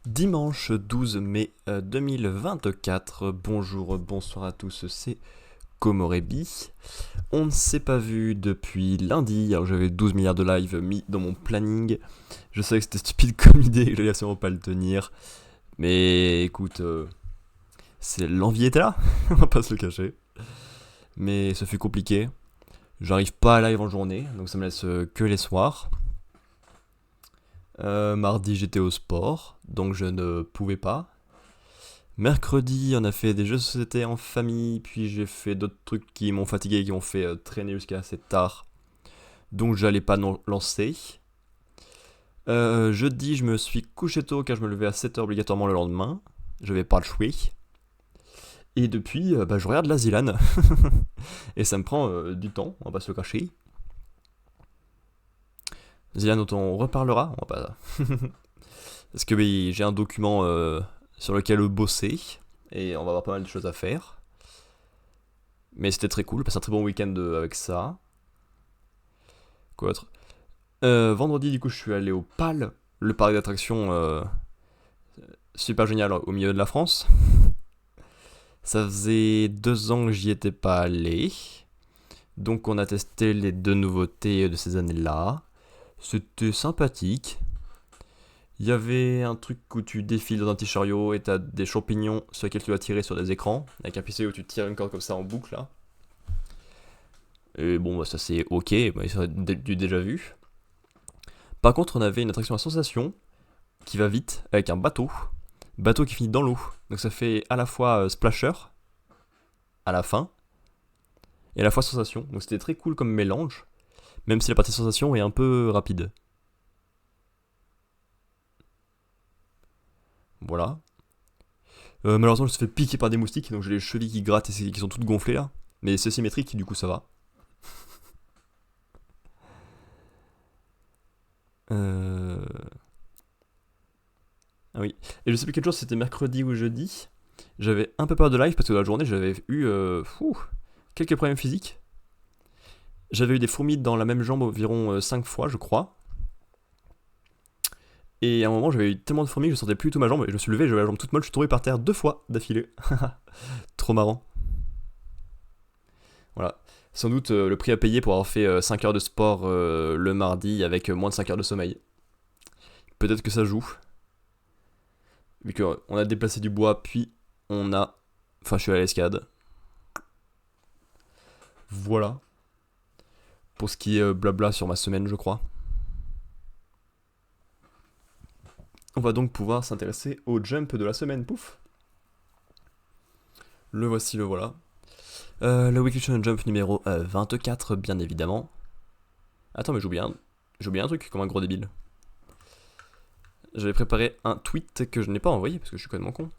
Dimanche 12 mai 2024, bonjour, bonsoir à tous, c'est Komorebi. On ne s'est pas vu depuis lundi, alors j'avais 12 milliards de lives mis dans mon planning. Je sais que c'était stupide comme idée, que j'allais absolument pas le tenir. Mais écoute, c'est l'envie était là, on va pas se le cacher. Mais ça fut compliqué. J'arrive pas à live en journée, donc ça me laisse que les soirs. Mardi j'étais au sport, donc je ne pouvais pas. Mercredi, on a fait des jeux de société en famille, puis j'ai fait d'autres trucs qui m'ont fatigué, qui m'ont fait traîner jusqu'à assez tard. Donc j'allais pas lancer. Jeudi, je me suis couché tôt car je me levais à 7h obligatoirement le lendemain. Je vais pas le jouer. Et depuis, je regarde la Zilan. Et ça me prend du temps, on va pas se le cacher. Zilan dont on reparlera, on va pas... Parce que oui, j'ai un document sur lequel bosser. Et on va avoir pas mal de choses à faire. Mais c'était très cool, passé un très bon week-end avec ça. Quoi d'autre? Vendredi, du coup, je suis allé au PAL, le parc d'attractions super génial au milieu de la France. Ça faisait 2 ans que j'y étais pas allé. Donc, on a testé les deux nouveautés de ces années-là. C'était sympathique. Il y avait un truc où tu défiles dans un petit chariot et t'as des champignons sur lesquels tu vas tirer sur des écrans. Avec un pistolet où tu tires une corde comme ça en boucle là. Et bon, ça c'est ok, c'est du déjà vu. Par contre, on avait une attraction à sensation qui va vite avec un bateau qui finit dans l'eau. Donc ça fait à la fois splasher à la fin et à la fois sensation. Donc c'était très cool comme mélange, même si la partie sensation est un peu rapide. Voilà. Malheureusement, je me suis fait piquer par des moustiques, donc j'ai les chevilles qui grattent et qui sont toutes gonflées là. Mais c'est symétrique, du coup ça va. Euh... Ah oui. Et je sais plus quel jour, c'était mercredi ou jeudi. J'avais un peu peur de live parce que dans la journée, j'avais eu quelques problèmes physiques. J'avais eu des fourmis dans la même jambe environ 5 fois, je crois. Et à un moment, j'avais eu tellement de fourmis que je sentais plus du tout ma jambe. Et je me suis levé, j'avais la jambe toute molle, je suis tombé par terre 2 fois d'affilée. Trop marrant. Voilà. Sans doute le prix à payer pour avoir fait 5 heures de sport le mardi avec moins de 5 heures de sommeil. Peut-être que ça joue. Vu qu'on a déplacé du bois, puis on a. Enfin, je suis à l'escade. Voilà. Pour ce qui est blabla sur ma semaine, je crois. On va donc pouvoir s'intéresser au jump de la semaine. Pouf. Le voici, le voilà. Le Weekly Shonen Jump numéro 24, bien évidemment. Attends, mais j'ai oublié un truc comme un gros débile. J'avais préparé un tweet que je n'ai pas envoyé parce que je suis complètement con.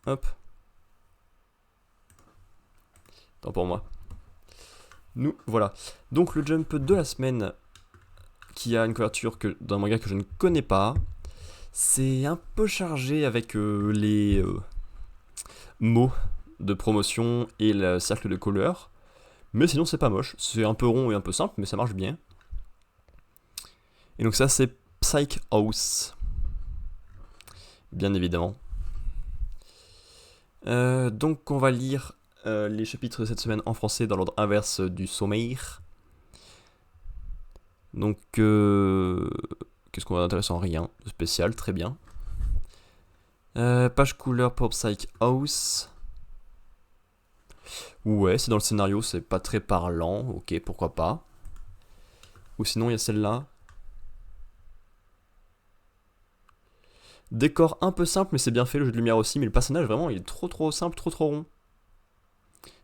Hop. Tant pour moi. Nous, voilà. Donc le jump de la semaine qui a une couverture d'un manga que je ne connais pas. C'est un peu chargé avec les mots de promotion et le cercle de couleurs. Mais sinon, c'est pas moche. C'est un peu rond et un peu simple, mais ça marche bien. Et donc, ça, c'est Psych House. Bien évidemment. Donc, on va lire les chapitres de cette semaine en français dans l'ordre inverse du sommeil. Donc, qu'est-ce qu'on va d'intéressant? Rien de spécial, très bien. Page couleur pour Psych House. Ouais, c'est dans le scénario, c'est pas très parlant, ok, pourquoi pas. Ou sinon, il y a celle-là. Décor un peu simple, mais c'est bien fait, le jeu de lumière aussi, mais le personnage, vraiment, il est trop simple, trop rond.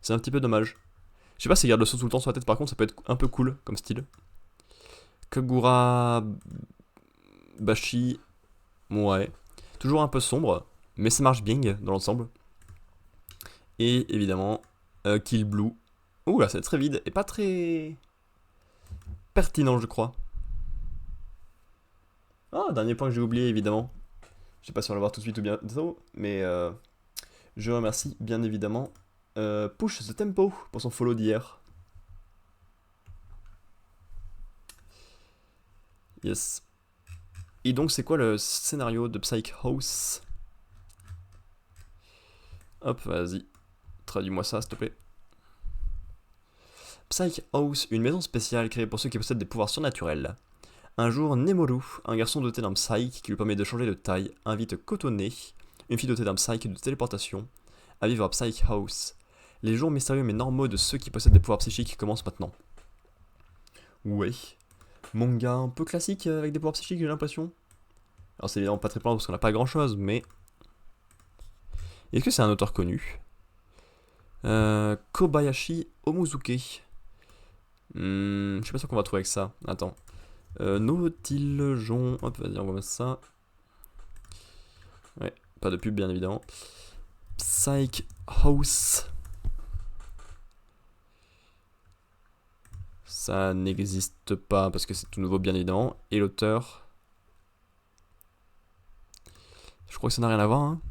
C'est un petit peu dommage. Je sais pas si garde le saut tout le temps sur la tête, par contre, ça peut être un peu cool comme style. Kagura Bashi, ouais. Toujours un peu sombre, mais ça marche bien dans l'ensemble. Et évidemment, Kill Blue. Ouh là, c'est très vide et pas très pertinent, je crois. Ah, dernier point que j'ai oublié, évidemment. Je sais pas si on va le voir tout de suite ou bientôt, mais je remercie bien évidemment Push the Tempo pour son follow d'hier. Yes. Et donc, c'est quoi le scénario de Psych House? Hop, vas-y. Traduis-moi ça, s'il te plaît. Psych House, une maison spéciale créée pour ceux qui possèdent des pouvoirs surnaturels. Un jour, Nemoru, un garçon doté d'un psyche qui lui permet de changer de taille, invite Kotone, une fille dotée d'un psyche de téléportation, à vivre à Psych House. Les jours mystérieux mais normaux de ceux qui possèdent des pouvoirs psychiques commencent maintenant. Ouais. Manga un peu classique avec des pouvoirs psychiques, j'ai l'impression. Alors c'est évidemment pas très plan parce qu'on n'a pas grand chose, mais... Est-ce que c'est un auteur connu? Kobayashi Omuzuke. Je suis pas sûr qu'on va trouver avec ça. Attends. Nautiljon. Hop, vas-y, on va mettre ça. Ouais, pas de pub bien évidemment. Psych House. Ça n'existe pas parce que c'est tout nouveau bien évidemment. Et l'auteur. Je crois que ça n'a rien à voir. Hein.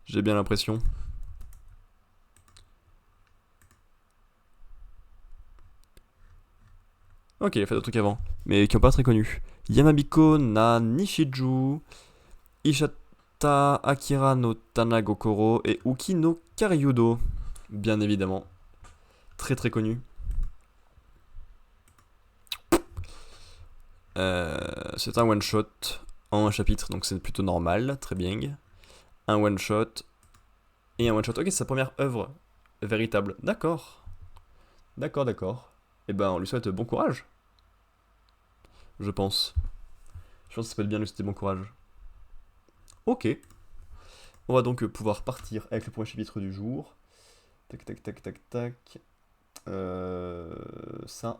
J'ai bien l'impression. Ok, il a fait d'autres trucs avant, mais qui n'ont pas très connus. Yamabiko na Nishiju, Ishata Akira no Tanagokoro et Uki no Karyudo. Bien évidemment. Très très connu. C'est un one-shot en un chapitre, donc c'est plutôt normal, très bien. Un one-shot et un one-shot. Ok, c'est sa première œuvre véritable. D'accord. D'accord, d'accord. Et ben, on lui souhaite bon courage. Je pense. Je pense que ça peut être bien lui souhaiter bon courage. Ok. On va donc pouvoir partir avec le premier chapitre du jour. Tac, tac, tac, tac, tac. Ça.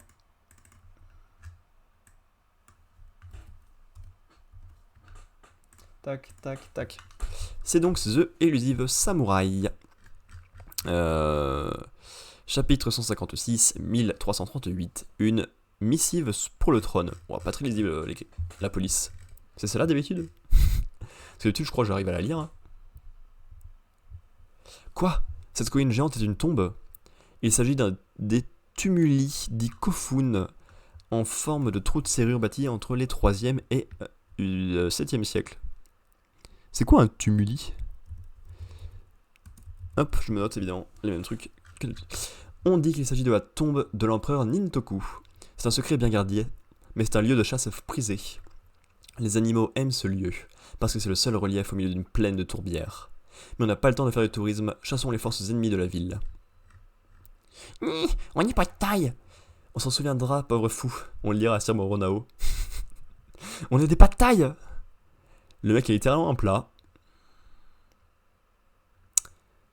Tac, tac, tac. C'est donc The Elusive Samurai. Chapitre 156, 1338. Une missive pour le trône. Bon, pas très lisible, la police. C'est celle-là d'habitude? Parce que d'habitude, je crois que j'arrive à la lire. Hein. Quoi? Cette colline géante est une tombe? Il s'agit des tumuli dit Kofun, en forme de trou de serrure bâti entre les 3e et 7e siècles. C'est quoi un tumuli? Hop, je me note évidemment les mêmes trucs. On dit qu'il s'agit de la tombe de l'empereur Nintoku. C'est un secret bien gardé, mais c'est un lieu de chasse prisé. Les animaux aiment ce lieu, parce que c'est le seul relief au milieu d'une plaine de tourbières. Mais on n'a pas le temps de faire du tourisme, chassons les forces ennemies de la ville. On n'y a pas de taille. On s'en souviendra, pauvre fou. On le lira à Sir Moronao. On n'est pas de taille. Le mec est littéralement un plat.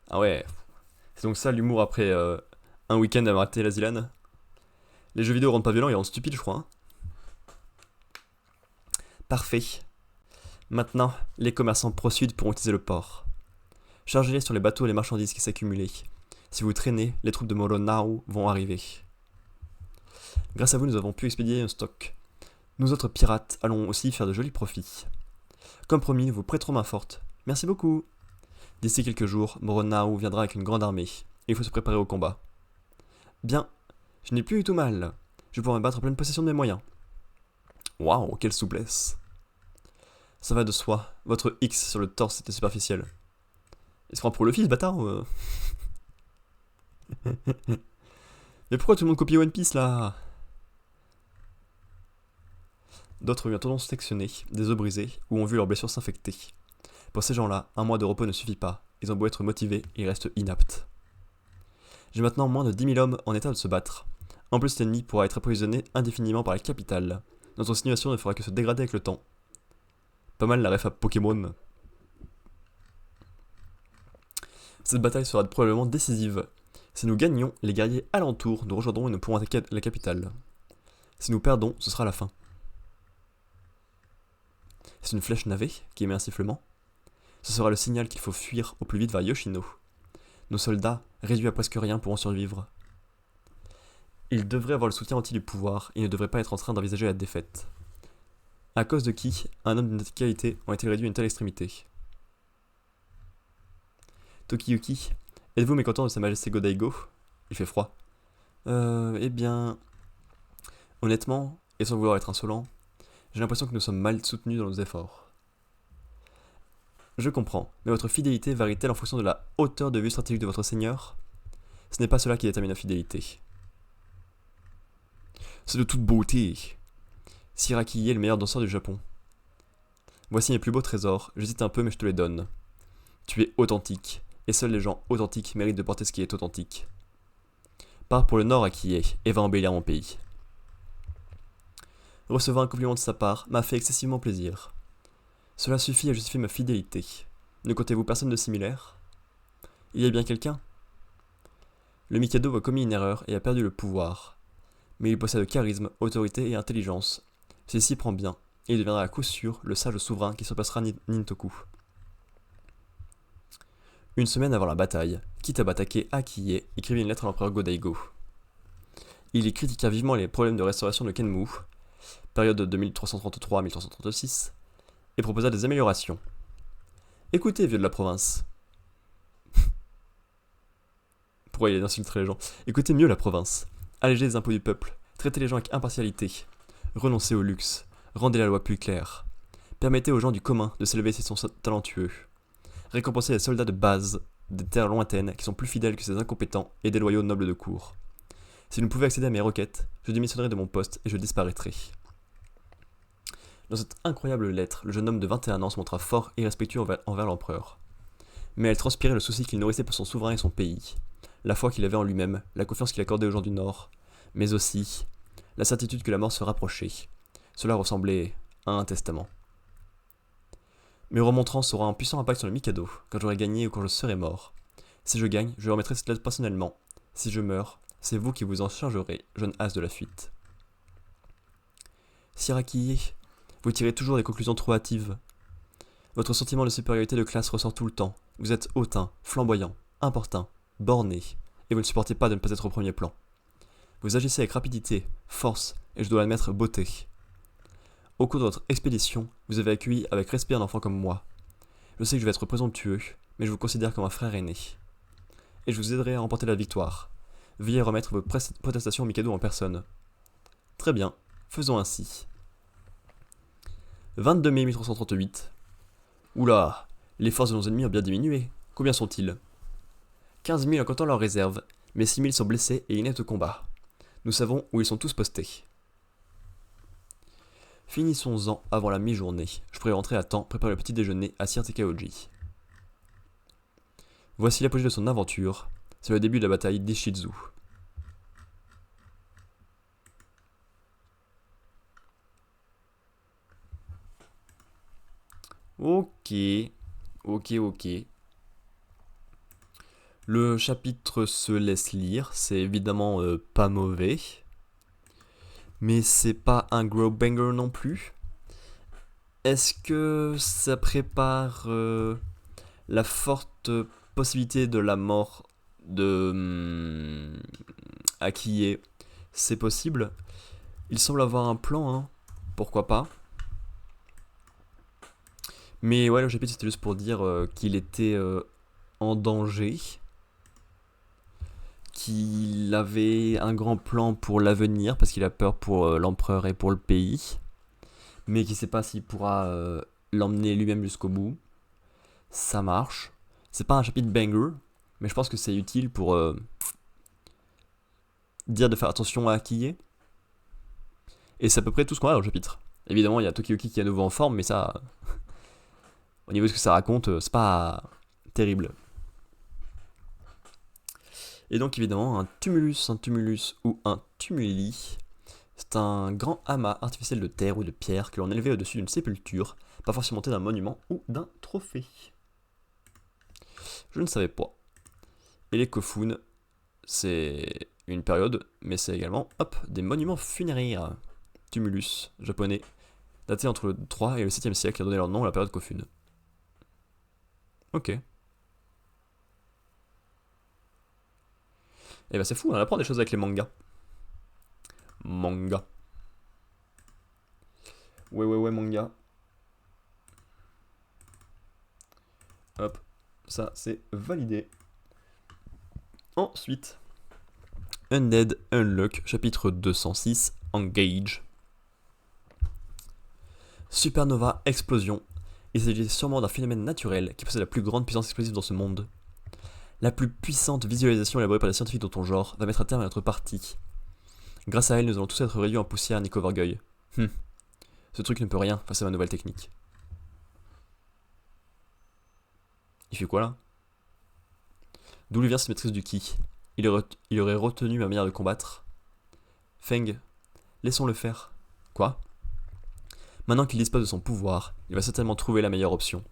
Ah ouais. C'est donc ça l'humour après un week-end à rater la Zilane. Les jeux vidéo rendent pas violents, ils rendent stupides, je crois. Hein. Parfait. Maintenant, les commerçants pro-sud pourront utiliser le port. Chargez-les sur les bateaux et les marchandises qui s'accumulent. Si vous traînez, les troupes de Moronao vont arriver. Grâce à vous, nous avons pu expédier un stock. Nous autres pirates allons aussi faire de jolis profits. Comme promis, nous vous prêterons main forte. Merci beaucoup. D'ici quelques jours, Moronao viendra avec une grande armée. Et il faut se préparer au combat. Bien, je n'ai plus du tout mal. Je vais pouvoir me battre en pleine possession de mes moyens. Waouh, quelle souplesse. Ça va de soi, votre X sur le torse était superficiel. Il se prend pour le fils, bâtard Mais pourquoi tout le monde copie One Piece là? D'autres ont eu un tendon sectionné, des os brisés, ou ont vu leurs blessures s'infecter. Pour ces gens-là, un mois de repos ne suffit pas. Ils ont beau être motivés, ils restent inaptes. J'ai maintenant moins de 10 000 hommes en état de se battre. En plus, l'ennemi pourra être approvisionné indéfiniment par la capitale. Notre situation ne fera que se dégrader avec le temps. Pas mal la ref à Pokémon. Cette bataille sera probablement décisive. Si nous gagnons, les guerriers alentours nous rejoindront et nous pourrons attaquer la capitale. Si nous perdons, ce sera la fin. C'est une flèche navée qui émet un sifflement. Ce sera le signal qu'il faut fuir au plus vite vers Yoshino. Nos soldats, réduits à presque rien, pourront survivre. Ils devraient avoir le soutien entier du pouvoir et ne devraient pas être en train d'envisager la défaite. À cause de qui, un homme d'une qualité ont été réduits à une telle extrémité? Tokiyuki, êtes-vous mécontent de Sa Majesté Godaigo? Il fait froid. Eh bien... Honnêtement, et sans vouloir être insolent, j'ai l'impression que nous sommes mal soutenus dans nos efforts. Je comprends, mais votre fidélité varie-t-elle en fonction de la hauteur de vue stratégique de votre seigneur? Ce n'est pas cela qui détermine la fidélité. C'est de toute beauté. Siraki est le meilleur danseur du Japon. Voici mes plus beaux trésors, j'hésite un peu mais je te les donne. Tu es authentique, et seuls les gens authentiques méritent de porter ce qui est authentique. Pars pour le nord, Akiye, et va embellir mon pays. Recevoir un compliment de sa part m'a fait excessivement plaisir. Cela suffit à justifier ma fidélité. Ne comptez-vous personne de similaire? Il y a bien quelqu'un? Le Mikado a commis une erreur et a perdu le pouvoir. Mais il possède charisme, autorité et intelligence. S'il s'y prend bien, et il deviendra à coup sûr le sage souverain qui surpassera Nintoku. Une semaine avant la bataille, Kitabatake Akiye écrivit une lettre à l'empereur Go-Daigo. Il y critiqua vivement les problèmes de restauration de Kenmu, période de 1333 à 1336, et proposa des améliorations. Écoutez, vieux de la province. Pourquoi il insulterait les gens? Écoutez mieux la province. Allégez les impôts du peuple, traitez les gens avec impartialité, renoncez au luxe, rendez la loi plus claire, permettez aux gens du commun de s'élever s'ils sont talentueux, récompensez les soldats de base des terres lointaines qui sont plus fidèles que ces incompétents et déloyaux nobles de cour. Si vous ne pouvez accéder à mes requêtes, je démissionnerai de mon poste et je disparaîtrai. Dans cette incroyable lettre, le jeune homme de 21 ans se montra fort et respectueux envers l'empereur. Mais elle transpirait le souci qu'il nourrissait pour son souverain et son pays, la foi qu'il avait en lui-même, la confiance qu'il accordait aux gens du Nord, mais aussi la certitude que la mort se rapprochait. Cela ressemblait à un testament. Mes remontrances auront un puissant impact sur le Mikado, quand j'aurai gagné ou quand je serai mort. Si je gagne, je remettrai cette lettre personnellement. Si je meurs, c'est vous qui vous en chargerez, jeune as de la fuite. Siraki, vous tirez toujours des conclusions trop hâtives. Votre sentiment de supériorité de classe ressort tout le temps. Vous êtes hautain, flamboyant, importun, borné, et vous ne supportez pas de ne pas être au premier plan. Vous agissez avec rapidité, force, et je dois admettre beauté. Au cours de votre expédition, vous avez accueilli avec respect un enfant comme moi. Je sais que je vais être présomptueux, mais je vous considère comme un frère aîné. Et je vous aiderai à remporter la victoire. Veuillez remettre vos protestations au Mikado en personne. Très bien, faisons ainsi. 22 mai 1338. Oula, les forces de nos ennemis ont bien diminué. Combien sont-ils? 15 000 en comptant leurs réserves, mais 6 000 sont blessés et inaptes au combat. Nous savons où ils sont tous postés. Finissons-en avant la mi-journée. Je pourrais rentrer à temps, préparer le petit déjeuner à Sir Tekaoji. Voici l'apogée de son aventure. C'est le début de la bataille d'Ishizu. Ok. Le chapitre se laisse lire, c'est évidemment pas mauvais. Mais c'est pas un gros banger non plus. Est-ce que ça prépare la forte possibilité de la mort de Akiye? C'est possible. Il semble avoir un plan, hein. Pourquoi pas. Mais ouais, le chapitre c'était juste pour dire qu'il était en danger, qu'il avait un grand plan pour l'avenir parce qu'il a peur pour l'empereur et pour le pays, mais qu'il sait pas s'il pourra l'emmener lui-même jusqu'au bout. Ça marche. C'est pas un chapitre banger, mais je pense que c'est utile pour dire de faire attention à Akiye. Et c'est à peu près tout ce qu'on a dans le chapitre. Évidemment, il y a Tokiyuki qui est à nouveau en forme, mais ça, au niveau de ce que ça raconte, c'est pas terrible. Et donc évidemment, un tumulus ou un tumuli, c'est un grand amas artificiel de terre ou de pierre que l'on élevait au-dessus d'une sépulture, parfois surmonté d'un monument ou d'un trophée. Je ne savais pas. Et les kofun, c'est une période, mais c'est également, des monuments funéraires. Tumulus, japonais, daté entre le 3 et le 7e siècle, qui a donné leur nom à la période kofun. Ok. Et bah c'est fou, on apprend des choses avec les mangas. Manga. Ouais, manga. Hop, ça c'est validé. Ensuite, Undead Unlock, chapitre 206, Engage. Supernova explosion. Il s'agit sûrement d'un phénomène naturel qui possède la plus grande puissance explosive dans ce monde. La plus puissante visualisation élaborée par les scientifiques dans ton genre va mettre à terme à notre partie. Grâce à elle, nous allons tous être réduits en poussière, Nico Vorgoy. Ce truc ne peut rien face à ma nouvelle technique. Il fait quoi là? D'où lui vient cette maîtrise du ki? Il aurait retenu ma manière de combattre. Feng, laissons-le faire. Quoi? Maintenant qu'il dispose de son pouvoir, il va certainement trouver la meilleure option.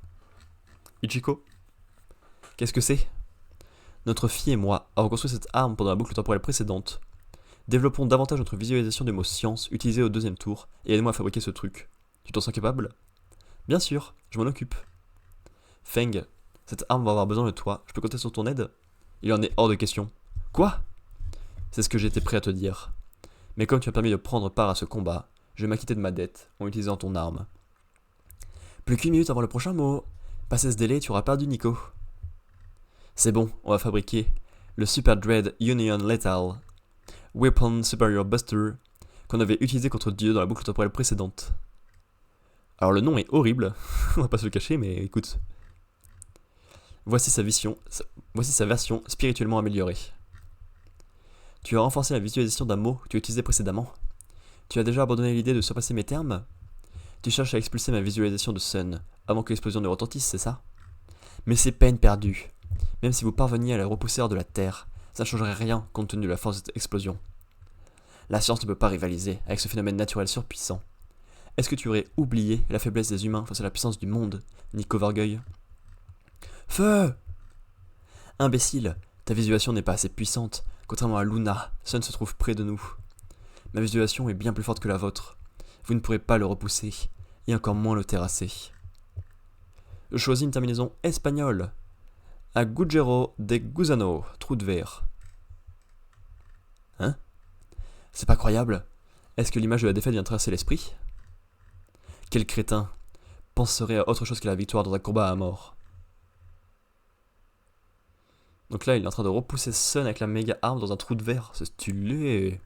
Ichiko? Qu'est-ce que c'est? Notre fille et moi avons construit cette arme pendant la boucle temporelle précédente. Développons davantage notre visualisation des mots science utilisés au deuxième tour et aide-moi à fabriquer ce truc. Tu t'en sens capable? Bien sûr, je m'en occupe. Feng, cette arme va avoir besoin de toi, je peux compter sur ton aide? Il en est hors de question. Quoi? C'est ce que j'étais prêt à te dire. Mais comme tu m'as permis de prendre part à ce combat, je vais m'acquitter de ma dette en utilisant ton arme. Plus qu'une minute avant le prochain mot. Passé ce délai, tu auras perdu Nico. C'est bon, on va fabriquer le Super Dread Union Lethal Weapon Superior Buster qu'on avait utilisé contre Dieu dans la boucle temporelle précédente. Alors le nom est horrible, on va pas se le cacher, mais écoute. Voici sa version spirituellement améliorée. Tu as renforcé la visualisation d'un mot que tu utilisais précédemment. Tu as déjà abandonné l'idée de surpasser mes termes? Tu cherches à expulser ma visualisation de Sun avant que l'explosion ne retentisse, c'est ça? Mais c'est peine perdue. Même si vous parveniez à la repousser hors de la Terre, ça ne changerait rien compte tenu de la force de cette explosion. La science ne peut pas rivaliser avec ce phénomène naturel surpuissant. Est-ce que tu aurais oublié la faiblesse des humains face à la puissance du monde, Nico Vorgoy? Feu! Imbécile, ta visualisation n'est pas assez puissante. Contrairement à Luna, Sun se trouve près de nous. Ma visualisation est bien plus forte que la vôtre. Vous ne pourrez pas le repousser, et encore moins le terrasser. Je choisis une terminaison espagnole. Agujero de Gusano, trou de verre. Hein? C'est pas croyable. Est-ce que l'image de la défaite vient traverser l'esprit? Quel crétin penserait à autre chose que la victoire dans un combat à mort? Donc là, il est en train de repousser Sun avec la méga arme dans un trou de verre. C'est stylé.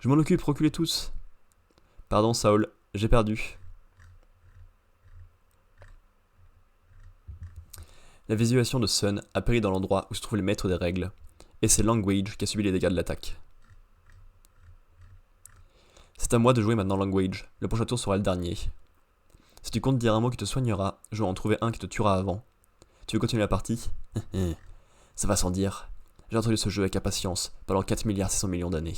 Je m'en occupe, reculez tous. Pardon, Saul, j'ai perdu. La visualisation de Sun a péri dans l'endroit où se trouve le maître des règles, et c'est Language qui a subi les dégâts de l'attaque. C'est à moi de jouer maintenant, Language. Le prochain tour sera le dernier. Si tu comptes dire un mot qui te soignera, je vais en trouver un qui te tuera avant. Tu veux continuer la partie? Ça va sans dire. J'ai introduit ce jeu avec impatience pendant 4 milliards 600 millions d'années.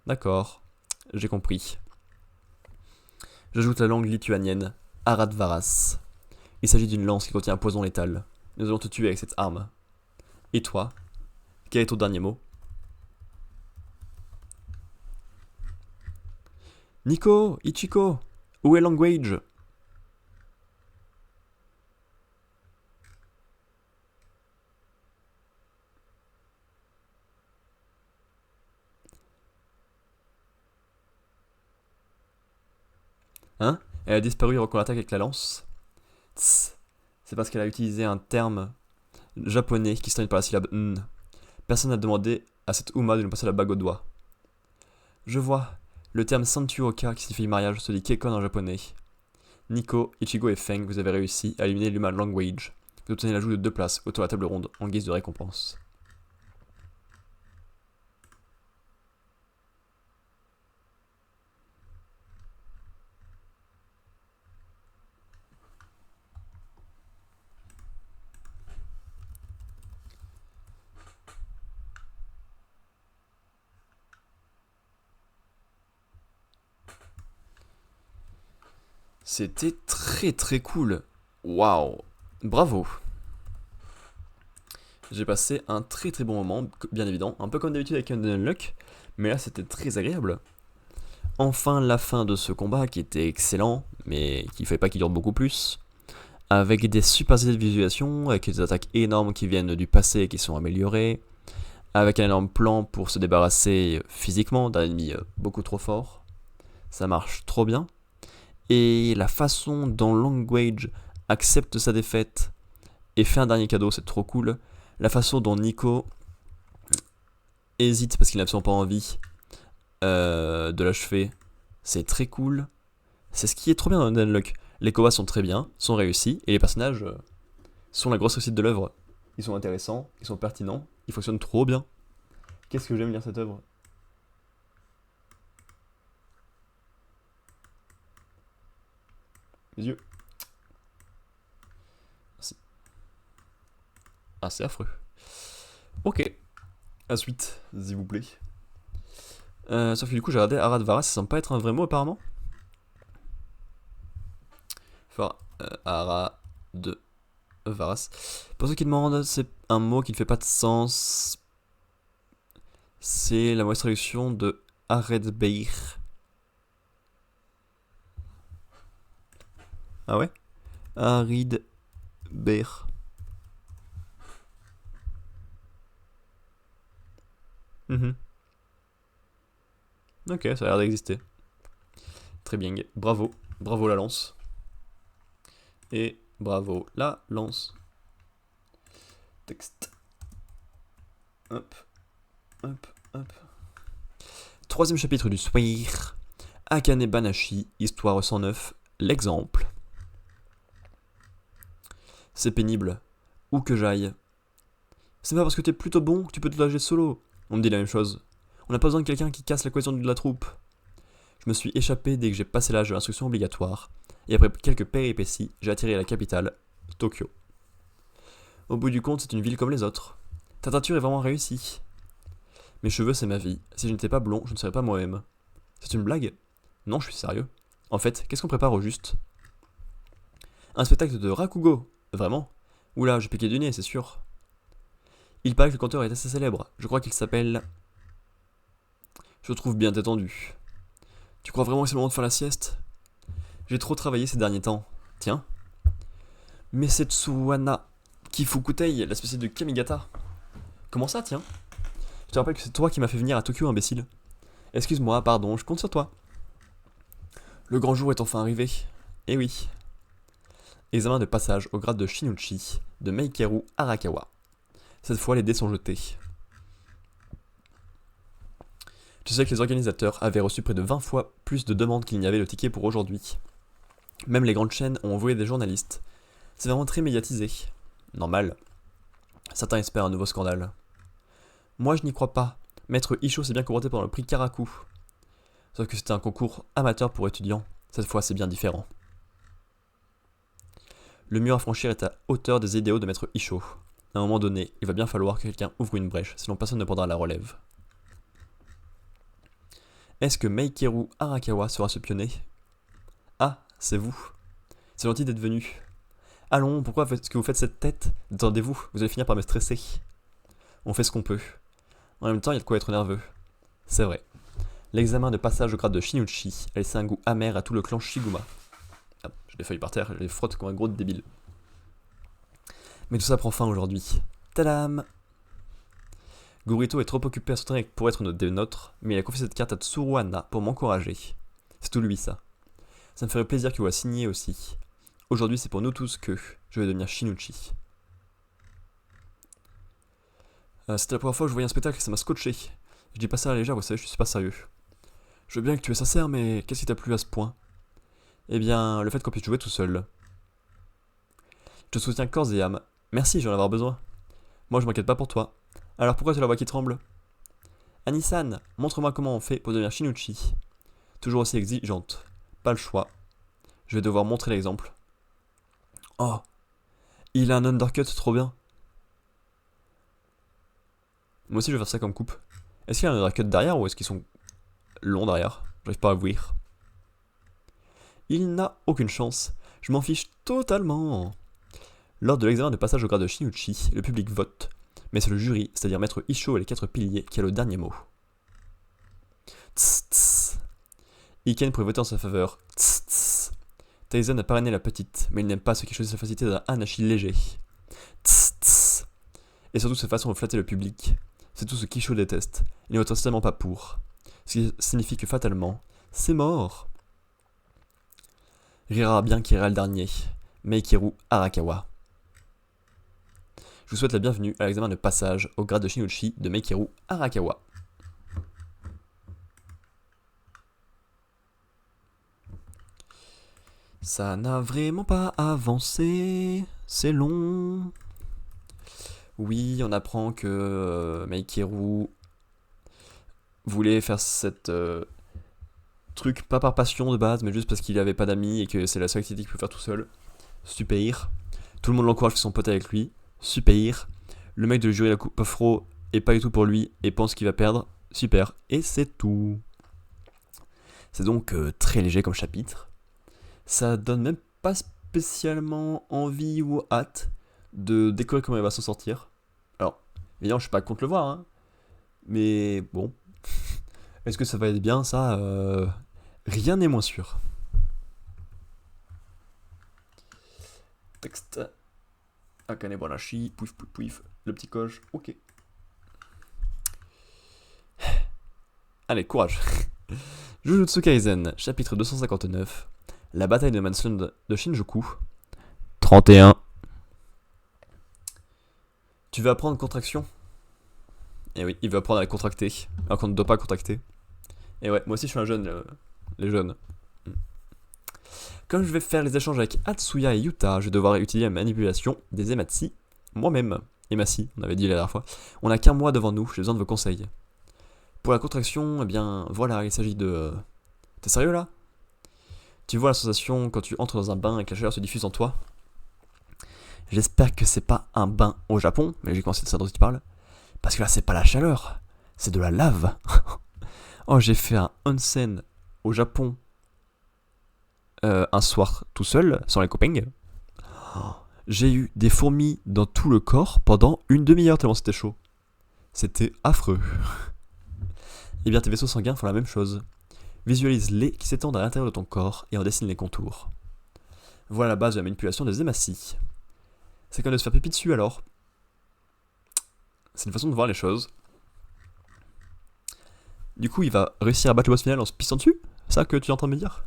D'accord, j'ai compris. J'ajoute la langue lituanienne, Aradvaras. Il s'agit d'une lance qui contient un poison létal. Nous allons te tuer avec cette arme. Et toi? Quel est ton dernier mot? Nico, Ichiko, où est Language? Hein? Elle a disparu avant qu'on l'attaque avec la lance? Tss. C'est parce qu'elle a utilisé un terme japonais qui se termine par la syllabe n. Personne n'a demandé à cette Uma de nous passer la bague au doigt. Je vois. Le terme Santuoka qui signifie mariage se dit Kekon en japonais. Nico, Ichigo et Feng, vous avez réussi à éliminer l'human Language. Vous obtenez l'ajout de 2 places autour de la table ronde en guise de récompense. C'était très très cool. Waouh. Bravo. J'ai passé un très très bon moment, bien évident. Un peu comme d'habitude avec un Unlock, mais là c'était très agréable. Enfin la fin de ce combat qui était excellent, mais qui ne fait pas qu'il dure beaucoup plus. Avec des super idées de visualisation, avec des attaques énormes qui viennent du passé et qui sont améliorées. Avec un énorme plan pour se débarrasser physiquement d'un ennemi beaucoup trop fort. Ça marche trop bien. Et la façon dont Language accepte sa défaite et fait un dernier cadeau, c'est trop cool. La façon dont Nico hésite parce qu'il n'a absolument pas envie de l'achever. C'est très cool. C'est ce qui est trop bien dans Unlock. Les combats sont très bien, sont réussis, et les personnages sont la grosse réussite de l'œuvre. Ils sont intéressants, ils sont pertinents, ils fonctionnent trop bien. Qu'est-ce que j'aime lire cette œuvre? Mes yeux. Merci. Ah, c'est affreux. Ok. À suite, s'il vous plaît. Sauf que du coup, j'ai regardé Arad Varas, ça semble pas être un vrai mot apparemment. Enfin, Arad Varas. Pour ceux qui demandent, c'est un mot qui ne fait pas de sens. C'est la mauvaise traduction de Aredbeir. Ah ouais? Aridbeir. Mhm. Ok, ça a l'air d'exister. Très bien, bravo. Bravo la lance. Et bravo la lance. Texte. Hop, hop, hop. Troisième chapitre du soir. Akane Banashi, histoire 109, l'exemple. C'est pénible. Où que j'aille. C'est pas parce que t'es plutôt bon que tu peux te lâcher solo. On me dit la même chose. On n'a pas besoin de quelqu'un qui casse la cohésion de la troupe. Je me suis échappé dès que j'ai passé l'âge de l'instruction obligatoire, et après quelques péripéties, j'ai atterri à la capitale, Tokyo. Au bout du compte, c'est une ville comme les autres. Ta teinture est vraiment réussie. Mes cheveux, c'est ma vie. Si je n'étais pas blond, je ne serais pas moi-même. C'est une blague? Non, je suis sérieux. En fait, qu'est-ce qu'on prépare au juste? Un spectacle de Rakugo. Vraiment? Oula, j'ai piqué du nez, c'est sûr. Il paraît que le conteur est assez célèbre. Je crois qu'il s'appelle... Je trouve bien détendu. Tu crois vraiment que c'est le moment de faire la sieste? J'ai trop travaillé ces derniers temps. Tiens. Mais c'est Tsuwana Kifukutei, la spécialité de Kamigata. Comment ça, tiens? Je te rappelle que c'est toi qui m'as fait venir à Tokyo, imbécile. Excuse-moi, pardon, je compte sur toi. Le grand jour est enfin arrivé. Eh oui. Examen de passage au grade de Shinuchi de Meikeru Arakawa. Cette fois, les dés sont jetés. Tu sais que les organisateurs avaient reçu près de 20 fois plus de demandes qu'il n'y avait de tickets pour aujourd'hui. Même les grandes chaînes ont envoyé des journalistes. C'est vraiment très médiatisé. Normal. Certains espèrent un nouveau scandale. Moi, je n'y crois pas. Maître Isho s'est bien comporté pendant le prix Karaku. Sauf que c'était un concours amateur pour étudiants. Cette fois, c'est bien différent. Le mur à franchir est à hauteur des idéaux de Maître Isho. À un moment donné, il va bien falloir que quelqu'un ouvre une brèche, sinon personne ne prendra la relève. Est-ce que Meikeru Arakawa sera ce pionnier? Ah, c'est vous. C'est gentil d'être venu. Allons, pourquoi est-ce que vous faites cette tête? Détendez-vous, vous allez finir par me stresser. On fait ce qu'on peut. En même temps, il y a de quoi être nerveux. C'est vrai. L'examen de passage au grade de Shinuchi a laissé un goût amer à tout le clan Shiguma. Ah, j'ai des feuilles par terre, je les frotte comme un gros débile. Mais tout ça prend fin aujourd'hui. Tadam! Gurito est trop occupé à s'entraîner pour être des nôtres, mais il a confié cette carte à Tsuruhana pour m'encourager. C'est tout lui ça. Ça me ferait plaisir qu'il vous la signiez aussi. Aujourd'hui c'est pour nous tous que je vais devenir Shinuchi. C'était la première fois que je voyais un spectacle et ça m'a scotché. Je dis pas ça à la légère, vous savez, je suis pas sérieux. Je veux bien que tu es sincère, mais qu'est-ce qui t'a plu à ce point? Eh bien, le fait qu'on puisse jouer tout seul. Je te soutiens corps et âme. Merci, j'en ai avoir besoin. Moi, je m'inquiète pas pour toi. Alors pourquoi tu as la voix qui tremble? Anisan, montre-moi comment on fait pour devenir Shinuchi. Toujours aussi exigeante. Pas le choix. Je vais devoir montrer l'exemple. Oh, il a un undercut trop bien. Moi aussi, je vais faire ça comme coupe. Est-ce qu'il y a un undercut derrière ou est-ce qu'ils sont longs derrière? J'arrive pas à voir. Il n'a aucune chance. Je m'en fiche totalement. Lors de l'examen de passage au grade de Shinuchi, le public vote. Mais c'est le jury, c'est-à-dire Maître Isho et les 4 piliers, qui a le dernier mot. Tss tss. Iken pourrait voter en sa faveur. Tss tss. Taizen a parrainé la petite, mais il n'aime pas ceux qui choisissent la facilité d'un Hanashi léger. Tss tss. Et surtout cette façon de flatter le public. C'est tout ce qu'Isho déteste. Il ne vote totalement pas pour. Ce qui signifie que fatalement, c'est mort. Rira bien qui ira le dernier. Meikeru Arakawa. Je vous souhaite la bienvenue à l'examen de passage au grade de Shinuchi de Meikeru Arakawa. Ça n'a vraiment pas avancé, c'est long. Oui, on apprend que Meikeru voulait faire cette truc pas par passion de base, mais juste parce qu'il avait pas d'amis et que c'est la seule activité qu'il peut faire tout seul. Super. Tout le monde l'encourage que son pote avec lui. Super. Le mec de jury la coupe afro est pas du tout pour lui et pense qu'il va perdre. Super. Et c'est tout. C'est donc très léger comme chapitre. Ça donne même pas spécialement envie ou hâte de découvrir comment il va s'en sortir. Alors, évidemment, je suis pas contre le voir, hein. Mais bon. Est-ce que ça va être bien ça Rien n'est moins sûr. Texte. Akane Bonashi, pouif pouif pouif. Le petit coche, ok. Allez, courage. Jujutsu Kaisen, chapitre 259. La bataille de Mansland de Shinjuku. 31. Tu veux apprendre contraction? Eh oui, il veut apprendre à contracter, alors qu'on ne doit pas contracter. Et ouais, moi aussi je suis un jeune, les jeunes. Comme je vais faire les échanges avec Atsuya et Yuta, je vais devoir utiliser la manipulation des Ematsi moi-même. Ematsi, on avait dit la dernière fois. On n'a qu'un mois devant nous, j'ai besoin de vos conseils. Pour la contraction, eh bien voilà, il s'agit de... T'es sérieux là? Tu vois la sensation quand tu entres dans un bain et que la chaleur se diffuse en toi? J'espère que c'est pas un bain au Japon, mais j'ai commencé de ça dont tu parles. Parce que là c'est pas la chaleur, c'est de la lave. Oh, j'ai fait un onsen au Japon un soir tout seul, sans les copains. Oh, j'ai eu des fourmis dans tout le corps pendant une demi-heure tellement c'était chaud. C'était affreux. Et bien tes vaisseaux sanguins font la même chose. Visualise-les qui s'étendent à l'intérieur de ton corps et en dessine les contours. Voilà la base de la manipulation des Emassi. C'est comme de se faire pipi dessus alors. C'est une façon de voir les choses. Du coup, il va réussir à battre le boss final en se pissant dessus? C'est ça que tu es en train de me dire?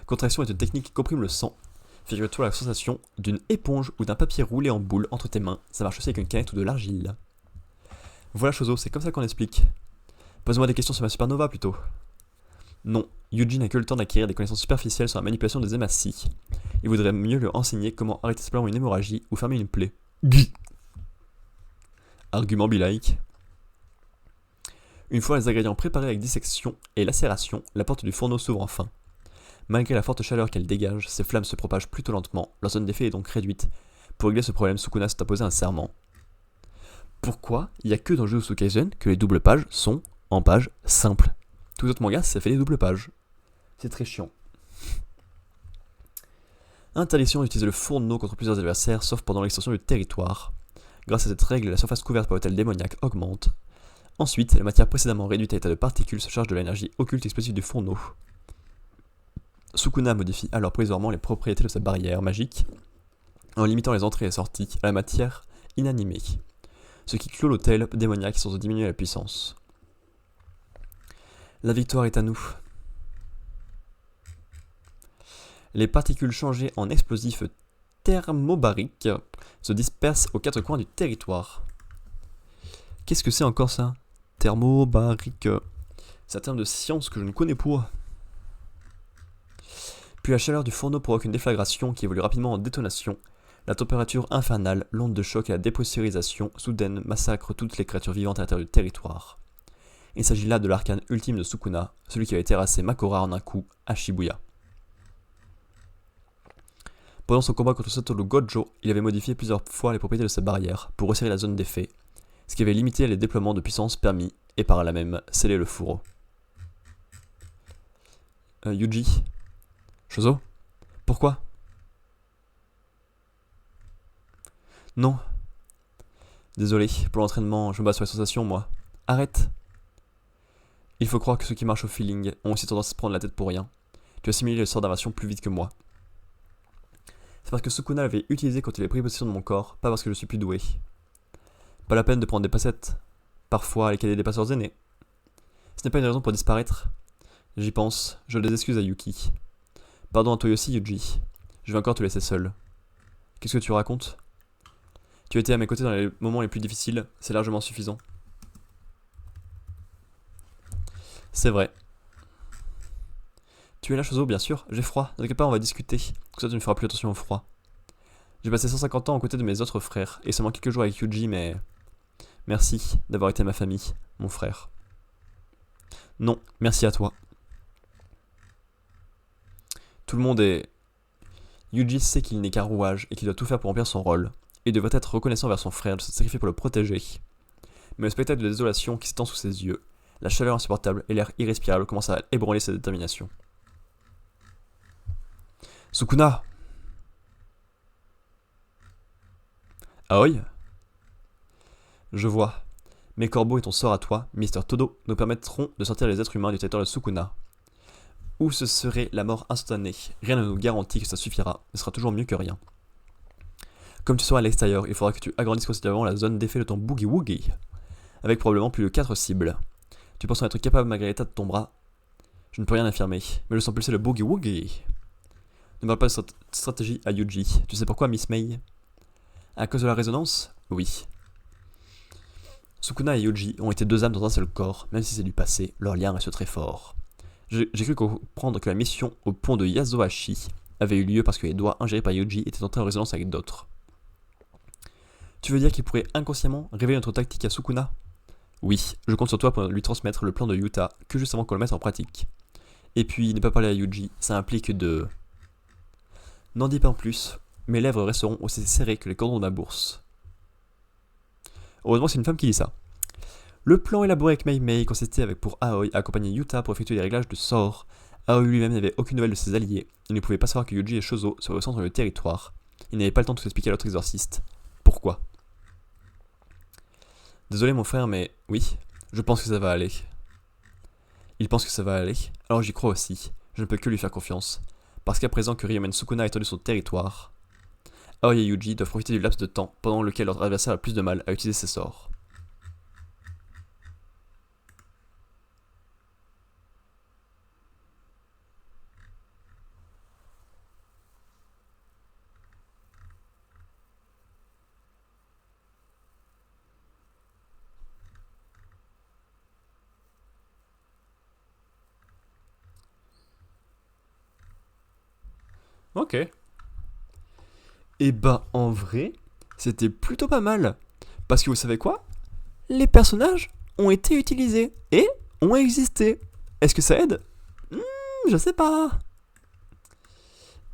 Contraction est une technique qui comprime le sang. Figure-toi la sensation d'une éponge ou d'un papier roulé en boule entre tes mains. Ça marche aussi avec une canette ou de l'argile. Voilà Chozo, c'est comme ça qu'on explique. Pose-moi des questions sur ma supernova plutôt. Non, Yuji n'a que le temps d'acquérir des connaissances superficielles sur la manipulation des Emassi. Il voudrait mieux lui enseigner comment arrêter simplement une hémorragie ou fermer une plaie. Argument be-like. Une fois les ingrédients préparés avec dissection et lacération, la porte du fourneau s'ouvre enfin. Malgré la forte chaleur qu'elle dégage, ces flammes se propagent plutôt lentement, leur zone d'effet est donc réduite. Pour régler ce problème, Sukuna s'est imposé un serment. Pourquoi il n'y a que dans Jujutsu Kaisen que les doubles pages sont en page simple? Tous les autres mangas, ça fait des doubles pages. C'est très chiant. Interdiction d'utiliser le fourneau contre plusieurs adversaires, sauf pendant l'extension du territoire. Grâce à cette règle, la surface couverte par le tel démoniaque augmente. Ensuite, la matière précédemment réduite à état de particules se charge de l'énergie occulte explosive du fourneau. Sukuna modifie alors provisoirement les propriétés de sa barrière magique en limitant les entrées et sorties à la matière inanimée, ce qui clôt l'hôtel démoniaque sans en diminuer la puissance. La victoire est à nous. Les particules changées en explosifs thermobariques se dispersent aux quatre coins du territoire. Qu'est-ce que c'est encore ça? Thermobarique. C'est un terme de science que je ne connais pas. Puis la chaleur du fourneau provoque une déflagration qui évolue rapidement en détonation. La température infernale, l'onde de choc et la dépressurisation soudaine massacrent toutes les créatures vivantes à l'intérieur du territoire. Il s'agit là de l'arcane ultime de Sukuna, celui qui avait terrassé Makora en un coup à Shibuya. Pendant son combat contre Satoru Gojo, il avait modifié plusieurs fois les propriétés de sa barrière pour resserrer la zone d'effet, ce qui avait limité les déploiements de puissance permis et par là même scellé le fourreau. Yuji, Chozo, pourquoi? Non. Désolé, pour l'entraînement, je me base sur les sensations, moi. Arrête. Il faut croire que ceux qui marchent au feeling ont aussi tendance à se prendre la tête pour rien. Tu as assimilé le sort d'invasion plus vite que moi. C'est parce que Sukuna l'avait utilisé quand il avait pris possession de mon corps, pas parce que je suis plus doué. Pas la peine de prendre des passettes. Parfois, les cadets des passeurs aînés. Ce n'est pas une raison pour disparaître. J'y pense, je des excuses à Yuki. Pardon à toi aussi, Yuji. Je vais encore te laisser seul. Qu'est-ce que tu racontes? Tu as été à mes côtés dans les moments les plus difficiles, c'est largement suffisant. C'est vrai. Tu es là, Shozo, bien sûr. J'ai froid. Ne t'inquiète pas, on va discuter. Comme ça, tu ne feras plus attention au froid. J'ai passé 150 ans aux côtés de mes autres frères, et seulement quelques jours avec Yuji, mais... Merci d'avoir été ma famille, mon frère. Non, merci à toi. Tout le monde est... Yuji sait qu'il n'est qu'un rouage, et qu'il doit tout faire pour remplir son rôle. Il devrait être reconnaissant vers son frère de se sacrifier pour le protéger. Mais le spectacle de désolation qui s'étend sous ses yeux, la chaleur insupportable et l'air irrespirable commencent à ébranler sa détermination. Sukuna! Aoi? Je vois. Mes corbeaux et ton sort à toi, Mr. Todo, nous permettront de sortir les êtres humains du territoire de Sukuna. Ou ce serait la mort instantanée. Rien ne nous garantit que ça suffira, ce sera toujours mieux que rien. Comme tu seras à l'extérieur, il faudra que tu agrandisses considérablement la zone d'effet de ton Boogie Woogie, avec probablement plus de 4 cibles. Tu penses en être capable malgré l'état de ton bras? Je ne peux rien affirmer, mais je sens pulser le Boogie Woogie. Ne parle pas de stratégie à Yuji. Tu sais pourquoi, Miss May? À cause de la résonance? Oui. Sukuna et Yuji ont été deux âmes dans un seul corps, même si c'est du passé, leur lien reste très fort. J'ai cru comprendre que la mission au pont de Yasuhashi avait eu lieu parce que les doigts ingérés par Yuji étaient entrés en résonance avec d'autres. Tu veux dire qu'il pourrait inconsciemment révéler notre tactique à Sukuna? Oui, je compte sur toi pour lui transmettre le plan de Yuta que juste avant qu'on le mette en pratique. Et puis, ne pas parler à Yuji, ça implique de... N'en dis pas en plus, mes lèvres resteront aussi serrées que les cordons de ma bourse. Heureusement, c'est une femme qui dit ça. Le plan élaboré avec Mei Mei consistait avec pour Aoi à accompagner Yuta pour effectuer les réglages de sort. Aoi lui-même n'avait aucune nouvelle de ses alliés. Il ne pouvait pas savoir que Yuji et Shozo seraient au centre du territoire. Il n'avait pas le temps de tout expliquer à l'autre exorciste. Pourquoi? Désolé mon frère, mais oui, je pense que ça va aller. Il pense que ça va aller, alors j'y crois aussi. Je ne peux que lui faire confiance. Parce qu'à présent que Ryomen Sukuna a étendu son territoire, Aoi et Yuji doivent profiter du laps de temps pendant lequel leur adversaire a plus de mal à utiliser ses sorts. Ok. Et bah en vrai, c'était plutôt pas mal. Parce que vous savez quoi? Les personnages ont été utilisés et ont existé. Est-ce que ça aide? Je sais pas.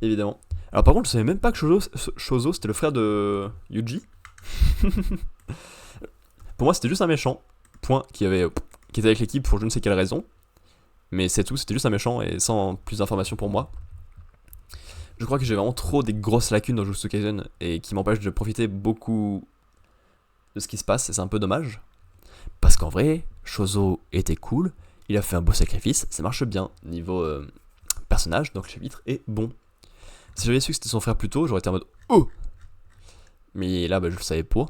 Évidemment. Alors par contre, je savais même pas que Shozo c'était le frère de Yuji. Pour moi, c'était juste un méchant. Point. Qui était avec l'équipe pour je ne sais quelle raison. Mais c'est tout, c'était juste un méchant et sans plus d'informations pour moi. Je crois que j'ai vraiment trop des grosses lacunes dans Jujutsu Kaisen et qui m'empêchent de profiter beaucoup de ce qui se passe et c'est un peu dommage. Parce qu'en vrai, Shozo était cool, il a fait un beau sacrifice, ça marche bien niveau personnage, donc le chapitre est bon. Si j'avais su que c'était son frère plus tôt, j'aurais été en mode oh. Mais là, bah, je le savais pas.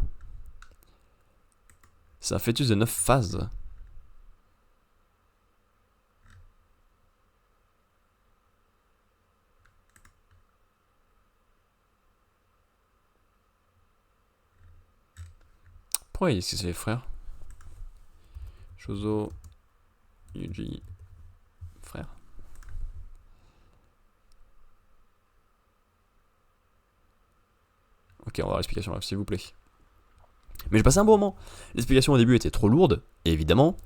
C'est un fœtus de 9 phases. Pourquoi est-ce que c'est les frères? Shozo, Yuji, frère. Ok, on va voir l'explication là, s'il vous plaît. Mais j'ai passé un bon moment. L'explication au début était trop lourde, évidemment.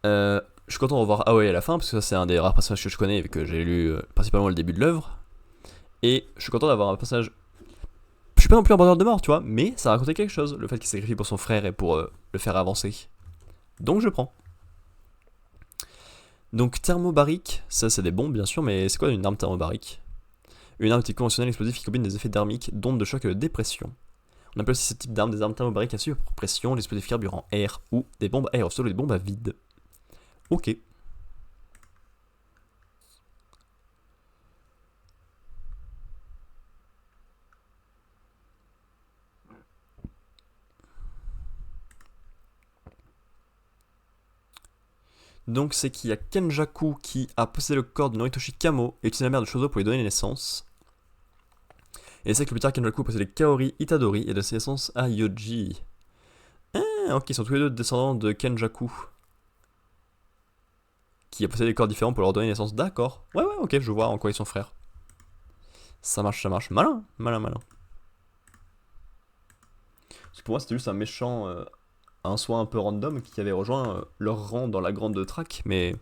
Je suis content de revoir Aoi à la fin, parce que ça c'est un des rares personnages que je connais, vu que j'ai lu principalement le début de l'œuvre. Et je suis content d'avoir un personnage... Je suis pas non plus un bandeur de mort, tu vois, mais ça racontait quelque chose, le fait qu'il sacrifie pour son frère et pour le faire avancer. Donc je prends. Donc thermobarique, ça c'est des bombes bien sûr, mais c'est quoi une arme thermobarique? Une arme type conventionnelle explosive qui combine des effets thermiques, d'ondes de choc et de dépression. On appelle aussi ce type d'arme des armes thermobariques à suivre pour pression, l'explosif carburant air ou des bombes aérosols ou des bombes à vide. Ok. Donc c'est qu'il y a Kenjaku qui a possédé le corps de Noritoshi Kamo et utilisé la mère de Shozo pour lui donner naissance. Et c'est que plus tard Kenjaku a possédé Kaori Itadori et de sa naissance à Yoji. Ah ok, ils sont tous les deux descendants de Kenjaku. qui a possédé des corps différents pour leur donner naissance. D'accord. Ouais, ouais, ok, je vois en quoi ils sont frères. Ça marche, ça marche. Malin, malin, malin. Parce que pour moi, c'était juste un méchant, un soin un peu random qui avait rejoint leur rang dans la grande traque, mais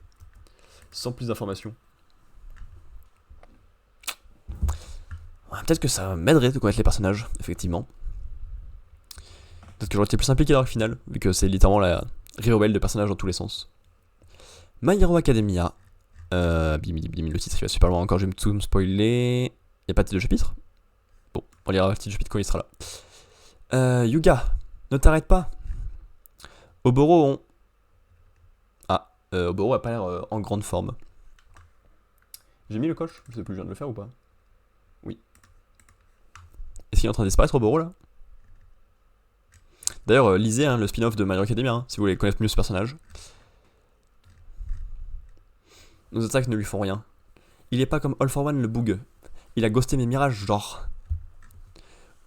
sans plus d'informations. Ouais, peut-être que ça m'aiderait de connaître les personnages, effectivement. Peut-être que j'aurais été plus impliqué dans le final, vu que c'est littéralement la ribambelle de personnages dans tous les sens. My Hero Academia. Le titre il va super loin encore, je vais tout me spoiler. Y'a pas de titre de chapitre? Bon, on lira le titre de chapitre quand il sera là. Yuga, ne t'arrête pas. Oboro, on. Ah, Oboro a pas l'air en grande forme. J'ai mis le coche, je sais plus, je viens de le faire ou pas? Oui. Est-ce qu'il est en train de disparaître Oboro là? D'ailleurs, lisez le spin-off de My Hero Academia si vous voulez connaître mieux ce personnage. Nos attaques ne lui font rien. Il est pas comme All for One le boug. Il a ghosté mes mirages, genre.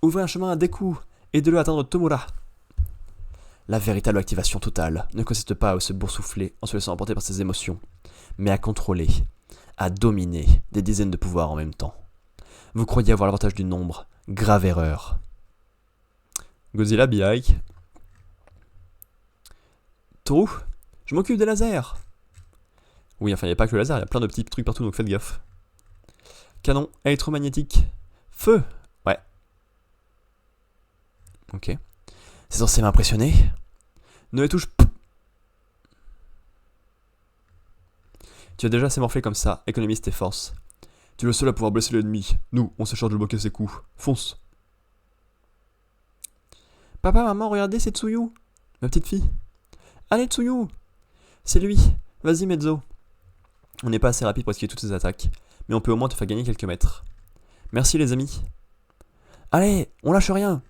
Ouvrez un chemin à Deku, aidez-le à atteindre Tomura. La véritable activation totale ne consiste pas à se boursoufler en se laissant emporter par ses émotions, mais à contrôler, à dominer des dizaines de pouvoirs en même temps. Vous croyez avoir l'avantage du nombre, grave erreur. Godzilla be like. Toru, je m'occupe des lasers. Oui, enfin, il n'y a pas que le laser, il y a plein de petits trucs partout, donc faites gaffe. Canon électromagnétique. Feu. Ouais. Ok. C'est censé m'impressionner. Ne les touche pas. Tu as déjà assez morflé comme ça, économise tes forces. Tu es le seul à pouvoir blesser l'ennemi. Nous, on se charge de bloquer ses coups. Fonce. Papa, maman, regardez, c'est Tsuyu. Ma petite fille. Allez, Tsuyu. C'est lui. Vas-y, Mezzo. On n'est pas assez rapide pour esquiver toutes ces attaques, mais on peut au moins te faire gagner quelques mètres. Merci les amis. Allez, on lâche rien.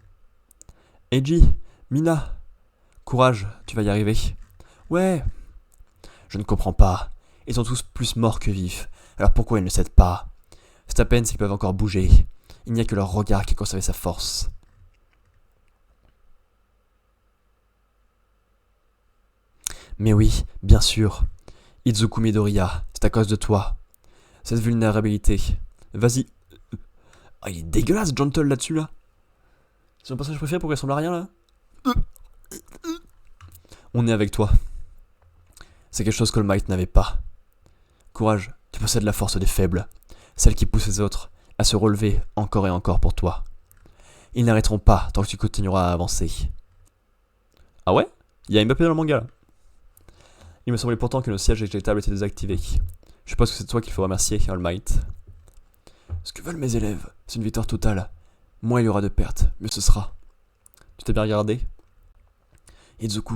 Eiji, Mina. Courage, tu vas y arriver. Ouais. Je ne comprends pas. Ils sont tous plus morts que vifs. Alors pourquoi ils ne cèdent pas? C'est à peine s'ils peuvent encore bouger. Il n'y a que leur regard qui conserve sa force. Mais oui, bien sûr. Izuku Midoriya, c'est à cause de toi. Cette vulnérabilité. Vas-y. Ah, il est dégueulasse, Gentle là-dessus, là. C'est mon personnage préféré pour qu'il ressemble à rien, là. On est avec toi. C'est quelque chose que All Might n'avait pas. Courage, tu possèdes la force des faibles. Celle qui pousse les autres à se relever encore et encore pour toi. Ils n'arrêteront pas tant que tu continueras à avancer. Ah ouais? Il y a Mbappé dans le manga, là. Il me semblait pourtant que nos sièges éjectables étaient désactivés. Je pense que c'est toi qu'il faut remercier, All Might. Ce que veulent mes élèves, c'est une victoire totale. Moins il y aura de pertes, mieux ce sera. Tu t'es bien regardé? Izuku,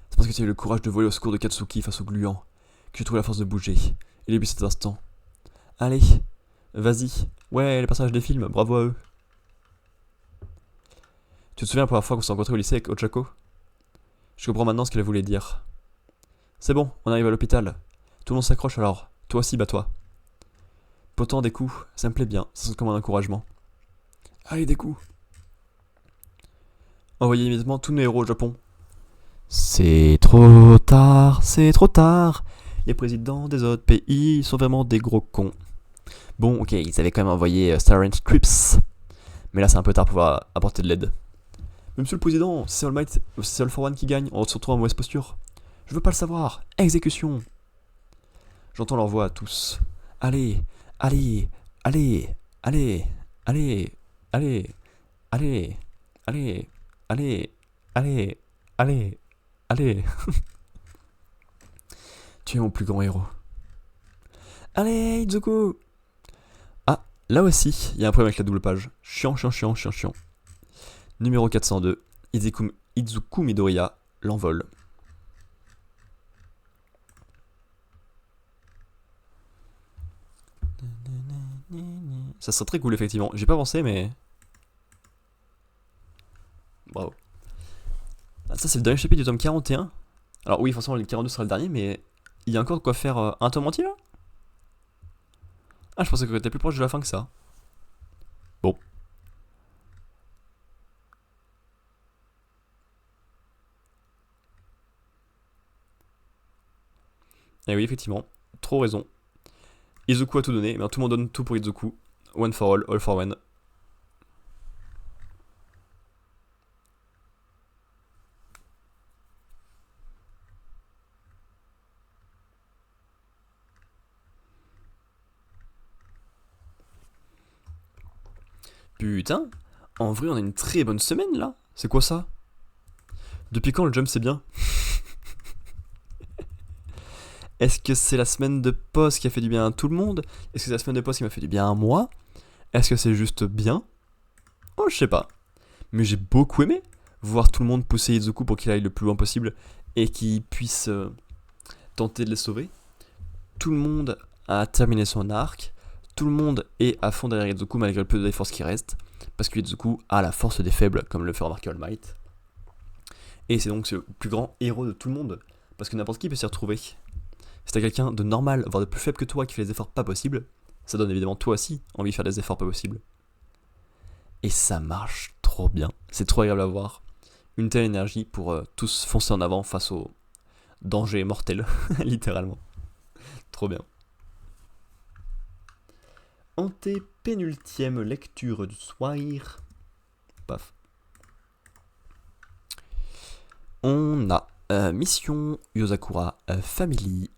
c'est parce que tu as eu le courage de voler au secours de Katsuki face au gluant que j'ai trouvé la force de bouger. Et depuis cet instant. Allez, vas-y. Ouais, les personnages des films, bravo à eux. Tu te souviens la première fois qu'on s'est rencontrés au lycée avec Ochako? Je comprends maintenant ce qu'elle voulait dire. C'est bon, on arrive à l'hôpital. Tout le monde s'accroche alors. Toi aussi, bats-toi. Pourtant, des coups, ça me plaît bien, ça sonne comme un encouragement. Allez, des coups. Envoyez immédiatement tous nos héros au Japon. C'est trop tard, c'est trop tard. Les présidents des autres pays sont vraiment des gros cons. Bon, ok, ils avaient quand même envoyé Starrent Trips. Mais là, c'est un peu tard pour pouvoir apporter de l'aide. Mais monsieur le président, c'est All Might, c'est All for One qui gagne, on se retrouve en mauvaise posture. Je veux pas le savoir. Exécution. J'entends leur voix à tous. Allez, allez, allez, allez, allez, allez, allez, allez, allez, allez, allez, allez. Tu es mon plus grand héros. Allez, Izuku. Ah, là aussi, il y a un problème avec la double page. Chiant, chiant, chiant, chiant, chiant. Numéro 402. Izuku Midoriya, l'envol. Ça serait très cool, effectivement. J'ai pas pensé, mais. Bravo. Ah, ça, c'est le dernier chapitre du tome 41. Alors, oui, forcément, le 42 sera le dernier, mais. Il y a encore de quoi faire un tome entier là? Ah, je pensais que t'étais plus proche de la fin que ça. Bon. Et oui, effectivement. trop raison. Izuku a tout donné, mais tout le monde donne tout pour Izuku. One for all for one. Putain, en vrai on a une très bonne semaine là. C'est quoi ça? Depuis quand le jump c'est bien? Est-ce que c'est la semaine de pause qui a fait du bien à tout le monde? Est-ce que c'est la semaine de pause qui m'a fait du bien à moi? Est-ce que c'est juste bien? Oh, je sais pas. Mais j'ai beaucoup aimé voir tout le monde pousser Izuku pour qu'il aille le plus loin possible et qu'il puisse tenter de les sauver. Tout le monde a terminé son arc. Tout le monde est à fond derrière Izuku malgré le peu de force qui reste. Parce que Izuku a la force des faibles, comme le fait remarquer All Might. Et c'est donc le plus grand héros de tout le monde. Parce que n'importe qui peut s'y retrouver. Si t'as quelqu'un de normal, voire de plus faible que toi, qui fait les efforts pas possibles, ça donne évidemment toi aussi envie de faire des efforts pas possibles. Et ça marche trop bien. C'est trop agréable à voir. Une telle énergie pour tous foncer en avant face au danger mortel, littéralement. Trop bien. Antépénultième lecture du soir. Paf. On a Mission Yozakura Family.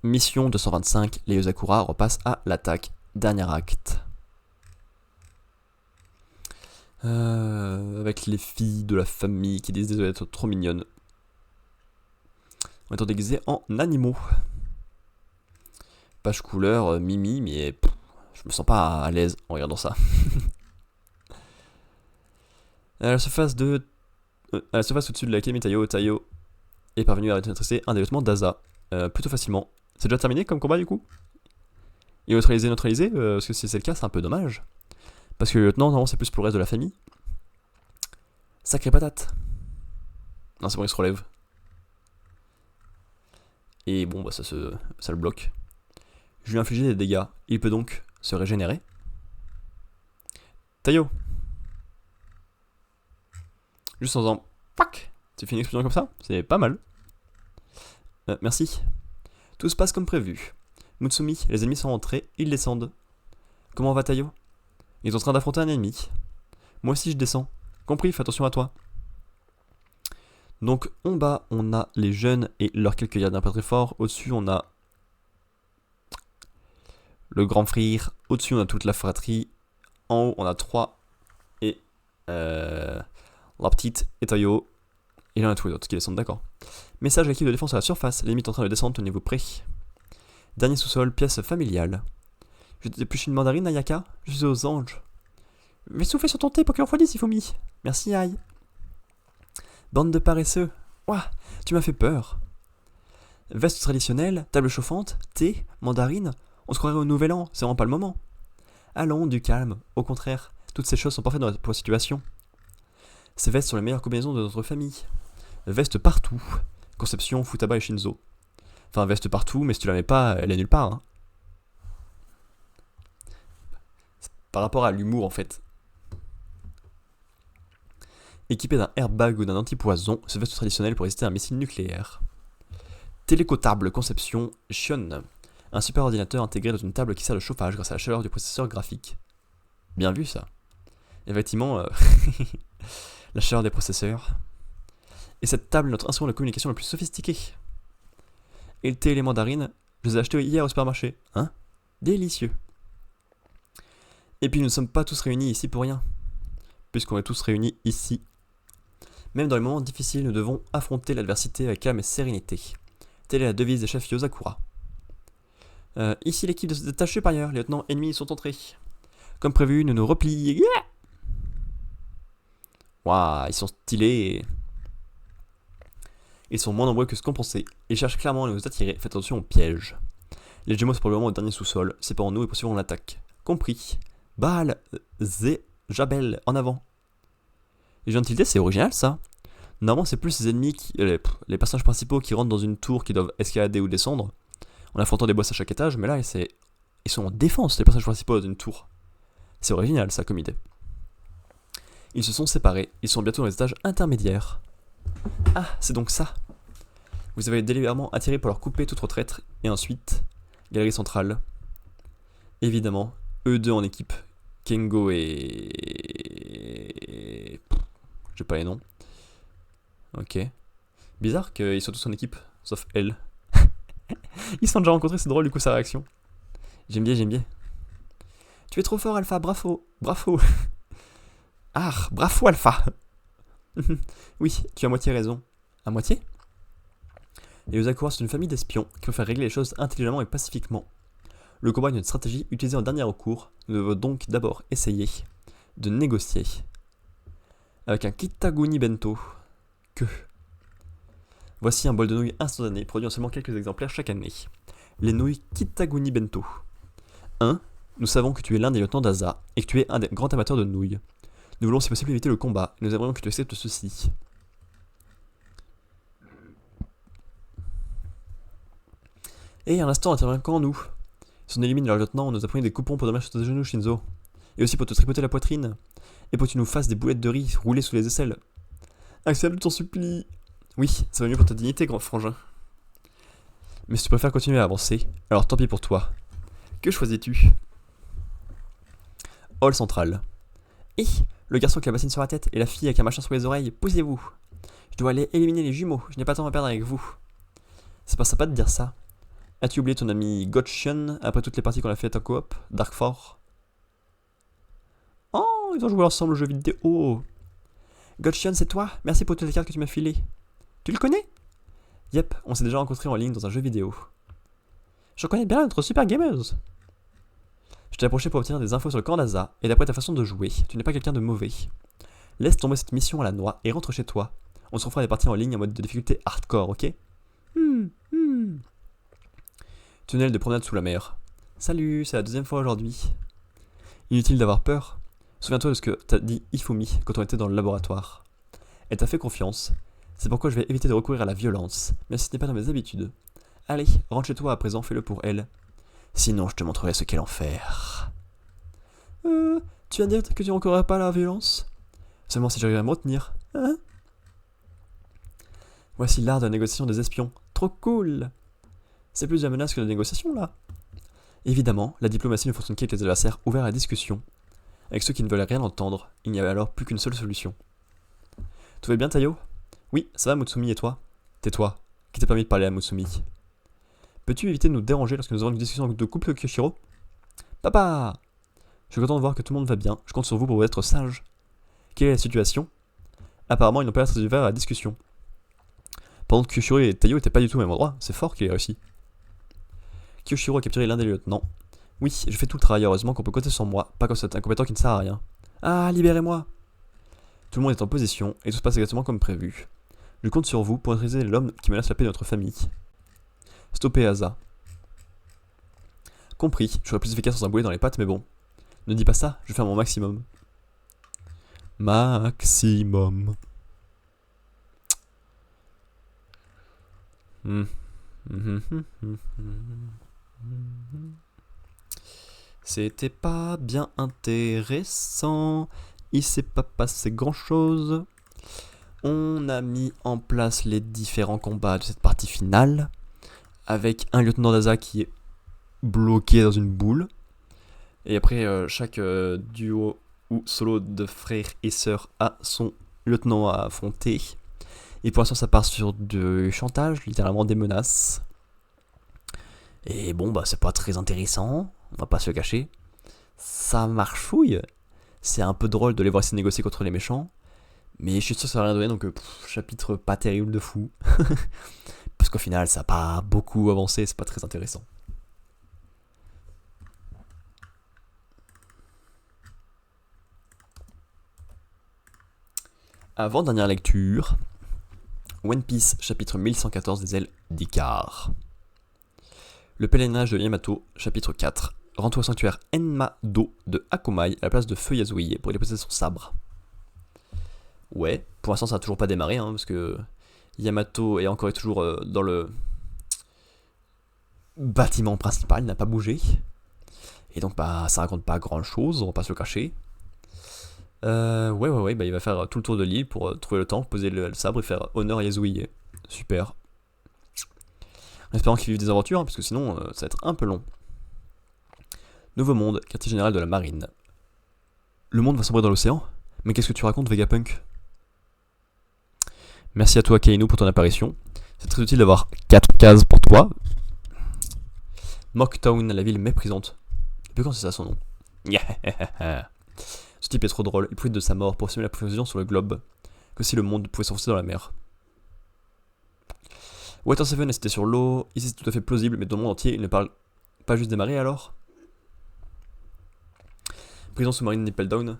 Mission 225, les Yozakura repassent à l'attaque. Dernier acte. Avec les filles de la famille qui disent désolé d'être trop mignonnes. On est déguisés en animaux. Page couleur Mimi, mais je me sens pas à l'aise en regardant ça. À la surface au-dessus de laquelle Tayo est parvenu à maîtriser un des vêtements d'Aza plutôt facilement. C'est déjà terminé comme combat du coup? Et neutralisé, parce que si c'est le cas, c'est un peu dommage. Parce que le lieutenant, normalement, c'est plus pour le reste de la famille. Sacrée patate. Non, c'est bon, il se relève. Et bon, bah ça le bloque. Je lui ai infligé des dégâts. Il peut donc se régénérer. Tayo. Juste en faisant PAC. Tu fais une explosion comme ça? C'est pas mal. Merci. Tout se passe comme prévu. Mutsumi, les ennemis sont rentrés, ils descendent. Comment va Tayo? Ils sont en train d'affronter un ennemi. Moi aussi je descends. Compris, fais attention à toi. Donc en bas, on a les jeunes et leurs quelques gardiens pas très forts. Au-dessus, on a le grand frère. Au-dessus, on a toute la fratrie. En haut, on a 3 et la petite et Tayo. Et là, on a tous les autres qui descendent, d'accord. Message à l'équipe de défense à la surface. L'ennemi est en train de descendre, tenez-vous prêt. Dernier sous-sol, pièce familiale. Je t'ai épluché une mandarine, Ayaka? Je suis aux anges. Mais soufflez sur ton thé pour qu'il refroidisse, Ifumi. Merci, Aïe. Bande de paresseux. Ouah, tu m'as fait peur. Veste traditionnelle, table chauffante, thé, mandarine. On se croirait au nouvel an, c'est vraiment pas le moment. Allons, du calme. Au contraire, toutes ces choses sont parfaites pour la situation. Ces vestes sont les meilleures combinaisons de notre famille. Veste partout. Conception, Futaba et Shinzo. Enfin, veste partout, mais si tu la mets pas, elle est nulle part. Hein. Par rapport à l'humour, en fait. Équipé d'un airbag ou d'un antipoison, ce veste traditionnel pour résister à un missile nucléaire. Télécotable conception Shion. Un super ordinateur intégré dans une table qui sert de chauffage grâce à la chaleur du processeur graphique. Bien vu ça. Effectivement, la chaleur des processeurs. Et cette table est notre instrument de communication le plus sophistiqué. Et le thé et les mandarines, je les ai achetés hier au supermarché. Hein? Délicieux. Et puis nous ne sommes pas tous réunis ici pour rien. Puisqu'on est tous réunis ici. Même dans les moments difficiles, nous devons affronter l'adversité avec calme et sérénité. Telle est la devise des chefs Yozakura. Ici l'équipe de détachée par ailleurs, les lieutenants ennemis sont entrés. Comme prévu, nous nous replions. Yeah. Waouh, ils sont stylés. Ils sont moins nombreux que ce qu'on pensait. Ils cherchent clairement à nous attirer. Faites attention aux pièges. Les Gémeaux sont probablement au dernier sous-sol. Séparons-nous et poursuivons l'attaque. Compris. Baal, Zé, Jabel, en avant. Les gens de tilté, c'est original ça. Normalement, c'est plus les ennemis, les personnages principaux qui rentrent dans une tour qui doivent escalader ou descendre. En affrontant des boss à chaque étage, mais là, ils sont en défense, les personnages principaux d'une tour. C'est original ça comme idée. Ils se sont séparés, ils sont bientôt dans les étages intermédiaires. Ah, c'est donc ça. Vous avez délibérément attiré pour leur couper toute retraite. Et ensuite, galerie centrale. Évidemment, eux deux en équipe. Kengo et... J'ai pas les noms. Ok. Bizarre qu'ils soient tous en équipe, sauf elle. Ils se sont déjà rencontrés, c'est drôle du coup sa réaction. J'aime bien, j'aime bien. Tu es trop fort Alpha, bravo, bravo. Ah, bravo Alpha. Oui, tu as à moitié raison. À moitié? Les Yozakura sont une famille d'espions qui vont faire régler les choses intelligemment et pacifiquement. Le combat est une stratégie utilisée en dernier recours. Nous devons donc d'abord essayer de négocier avec un Kitaguni Bento. Que voici un bol de nouilles instantané produit en seulement quelques exemplaires chaque année. Les nouilles Kitaguni Bento. 1. Nous savons que tu es l'un des lieutenants d'Aza et que tu es un des grands amateurs de nouilles. Nous voulons si possible éviter le combat et nous aimerions que tu acceptes ceci. Et un instant intervient quand nous. Si on élimine leur lieutenant, on nous a pris des coupons pour dormir sur tes genoux, Shinzo. Et aussi pour te tripoter la poitrine. Et pour que tu nous fasses des boulettes de riz roulées sous les aisselles. Accepte, t'en supplie. Oui, ça va mieux pour ta dignité, grand frangin. Mais si tu préfères continuer à avancer, alors tant pis pour toi. Que choisis-tu? Hall central. Et le garçon avec la bassine sur la tête et la fille avec un machin sur les oreilles, posez-vous. Je dois aller éliminer les jumeaux, je n'ai pas de temps à perdre avec vous. C'est pas sympa de dire ça. As-tu oublié ton ami Gotchion après toutes les parties qu'on a faites en coop, Darkfort? Oh, ils ont joué ensemble au jeu vidéo. Gotchion, c'est toi? Merci pour toutes les cartes que tu m'as filées. Tu le connais? Yep, on s'est déjà rencontrés en ligne dans un jeu vidéo. Je reconnais bien notre super gameuse. Je t'ai approché pour obtenir des infos sur le camp d'Aza, et d'après ta façon de jouer, tu n'es pas quelqu'un de mauvais. Laisse tomber cette mission à la noix et rentre chez toi. On se refera des parties en ligne en mode de difficulté hardcore, ok? Tunnel de promenade sous la mer. Salut, c'est la deuxième fois aujourd'hui. Inutile d'avoir peur. Souviens-toi de ce que t'as dit Ifumi quand on était dans le laboratoire. Elle t'a fait confiance. C'est pourquoi je vais éviter de recourir à la violence, même si ce n'est pas dans mes habitudes. Allez, rentre chez toi à présent, fais-le pour elle. Sinon, je te montrerai ce qu'elle en faire. Tu vas dire que tu ne recoureras pas à la violence? Seulement si j'arrive à me retenir. Hein? Voici l'art de la négociation des espions. Trop cool! C'est plus de la menace que de la négociation, là. Évidemment, la diplomatie ne fonctionne qu'avec les adversaires ouverts à la discussion. Avec ceux qui ne veulent rien entendre, il n'y avait alors plus qu'une seule solution. Tout va bien, Tayo? Oui, ça va, Mutsumi, et toi? Tais-toi. Qui t'a permis de parler à Mutsumi? Peux-tu éviter de nous déranger lorsque nous aurons une discussion de couple, Kyoshiro? Papa! Je suis content de voir que tout le monde va bien. Je compte sur vous pour être sage. Quelle est la situation? Apparemment, ils n'ont pas l'air très ouverts à la discussion. Pendant que Kyoshiro et Tayo n'étaient pas du tout au même endroit, c'est fort qu'il ait réussi. Kyoshiro a capturé l'un des lieutenants. Oui, je fais tout le travail, heureusement qu'on peut compter sur moi, pas comme cet incompétent qui ne sert à rien. Ah, libérez-moi! Tout le monde est en position, et tout se passe exactement comme prévu. Je compte sur vous pour maîtriser l'homme qui menace la paix de notre famille. Stoppez Asa. Compris, je serais plus efficace sans un boulet dans les pattes, mais bon. Ne dis pas ça, je vais faire mon maximum. Maximum. C'était pas bien intéressant. Il s'est pas passé grand chose. On a mis en place les différents combats de cette partie finale. Avec un lieutenant d'Aza qui est bloqué dans une boule. Et après, chaque duo ou solo de frères et sœurs a son lieutenant à affronter. Et pour l'instant, ça part sur du chantage, littéralement des menaces. Et bon, bah, c'est pas très intéressant, on va pas se le cacher. Ça marchouille. C'est un peu drôle de les voir essayer de négocier contre les méchants. Mais je suis sûr que ça va rien donner, donc chapitre pas terrible de fou. Parce qu'au final, ça n'a pas beaucoup avancé, c'est pas très intéressant. Avant dernière lecture, One Piece, chapitre 1114 des ailes d'Icar. Le pèlerinage de Yamato, chapitre 4. Rends-toi au sanctuaire Enma-Do de Akomai à la place de Feu Yasuie pour y déposer son sabre. Ouais, pour l'instant ça n'a toujours pas démarré, hein, parce que Yamato est encore et toujours dans le bâtiment principal, il n'a pas bougé. Et donc bah ça raconte pas grand chose, on va pas se le cacher. Ouais, bah il va faire tout le tour de l'île pour trouver le temps, poser le sabre et faire honneur à Yasuie. Super. En espérant qu'ils vivent des aventures, hein, parce que sinon, ça va être un peu long. Nouveau monde, quartier général de la marine. Le monde va sombrer dans l'océan? Mais qu'est-ce que tu racontes, Vegapunk? Merci à toi, Kainu, pour ton apparition. C'est très utile d'avoir 4 cases pour toi. Mocktown, la ville méprisante. Depuis quand c'est ça son nom? Ce type est trop drôle. Il profite de sa mort pour semer la confusion sur le globe. Que si le monde pouvait s'enfoncer dans la mer. Water Seven est cité sur l'eau. Ici c'est tout à fait plausible, mais dans le monde entier, il ne parle pas juste des marées alors? Prison sous-marine Nippledown.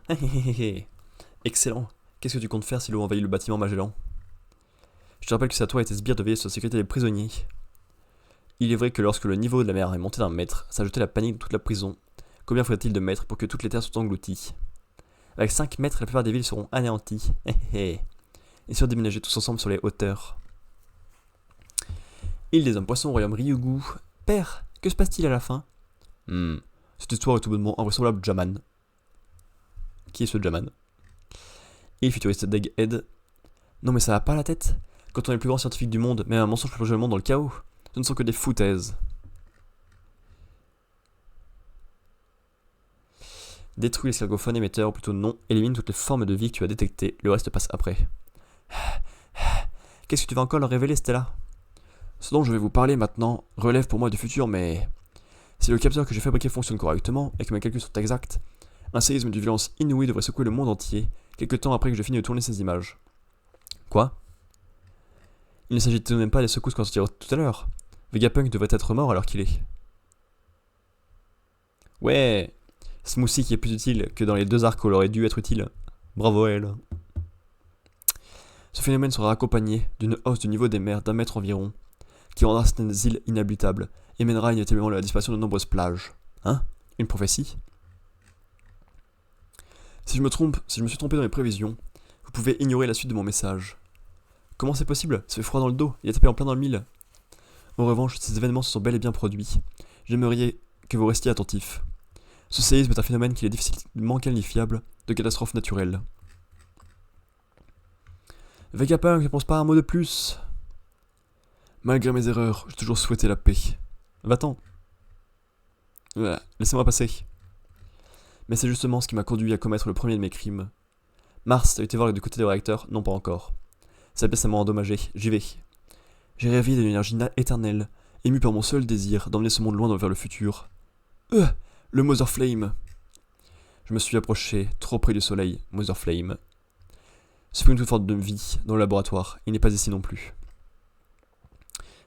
Excellent. Qu'est-ce que tu comptes faire si l'eau envahit le bâtiment Magellan? Je te rappelle que c'est à toi et tes sbires de veiller sur la sécurité des prisonniers. Il est vrai que lorsque le niveau de la mer est monté d'un mètre, ça a jeté la panique dans toute la prison. Combien faudrait-il de mètres pour que toutes les terres soient englouties? Avec 5 mètres, la plupart des villes seront anéanties. Et sur déménager tous ensemble sur les hauteurs. Île des hommes poissons, royaume Ryugu. Père, que se passe-t-il à la fin? Cette histoire est tout bonnement invraisemblable, Jaman. Qui est ce Jaman? Île futuriste d'Egghead. Non mais ça va pas la tête? Quand on est le plus grand scientifique du monde, même un mensonge peut plonger le monde dans le chaos. Ce ne sont que des foutaises. Détruis l'escargophone émetteur, ou plutôt non, élimine toutes les formes de vie que tu as détectées, le reste passe après. Qu'est-ce que tu vas encore leur révéler, Stella? Ce dont je vais vous parler maintenant relève pour moi du futur, mais si le capteur que j'ai fabriqué fonctionne correctement et que mes calculs sont exacts, un séisme de violence inouïe devrait secouer le monde entier, quelque temps après que j'ai fini de tourner ces images. Quoi? Il ne s'agit tout de même pas des secousses qu'on sortira tout à l'heure. Vegapunk devrait être mort alors qu'il est. Ouais, Smoothie qui est plus utile que dans les 2 arcs où elle aurait dû être utile. Bravo à elle. Ce phénomène sera accompagné d'une hausse du niveau des mers d'1 mètre environ, qui rendra certaines îles inhabitables et mènera inévitablement à la disparition de nombreuses plages. Hein? Une prophétie? Si je me suis trompé dans mes prévisions, vous pouvez ignorer la suite de mon message. Comment c'est possible? Ça fait froid dans le dos, il a tapé en plein dans le mille. En revanche, ces événements se sont bel et bien produits. J'aimerais que vous restiez attentifs. Ce séisme est un phénomène qui est difficilement qualifiable de catastrophe naturelle. Vegapunk ne pense pas un mot de plus. Malgré mes erreurs, j'ai toujours souhaité la paix. Va-t'en. Laissez-moi passer. Mais c'est justement ce qui m'a conduit à commettre le premier de mes crimes. Mars, t'as été voir du côté des réacteurs? Non, pas encore. Sa pièce m'a endommagé, j'y vais. J'ai rêvé d'une énergie éternelle, ému par mon seul désir d'emmener ce monde loin vers le futur. Le Mother Flame. Je me suis approché, trop près du soleil, Mother Flame. C'est une toute forme de vie dans le laboratoire, il n'est pas ici non plus.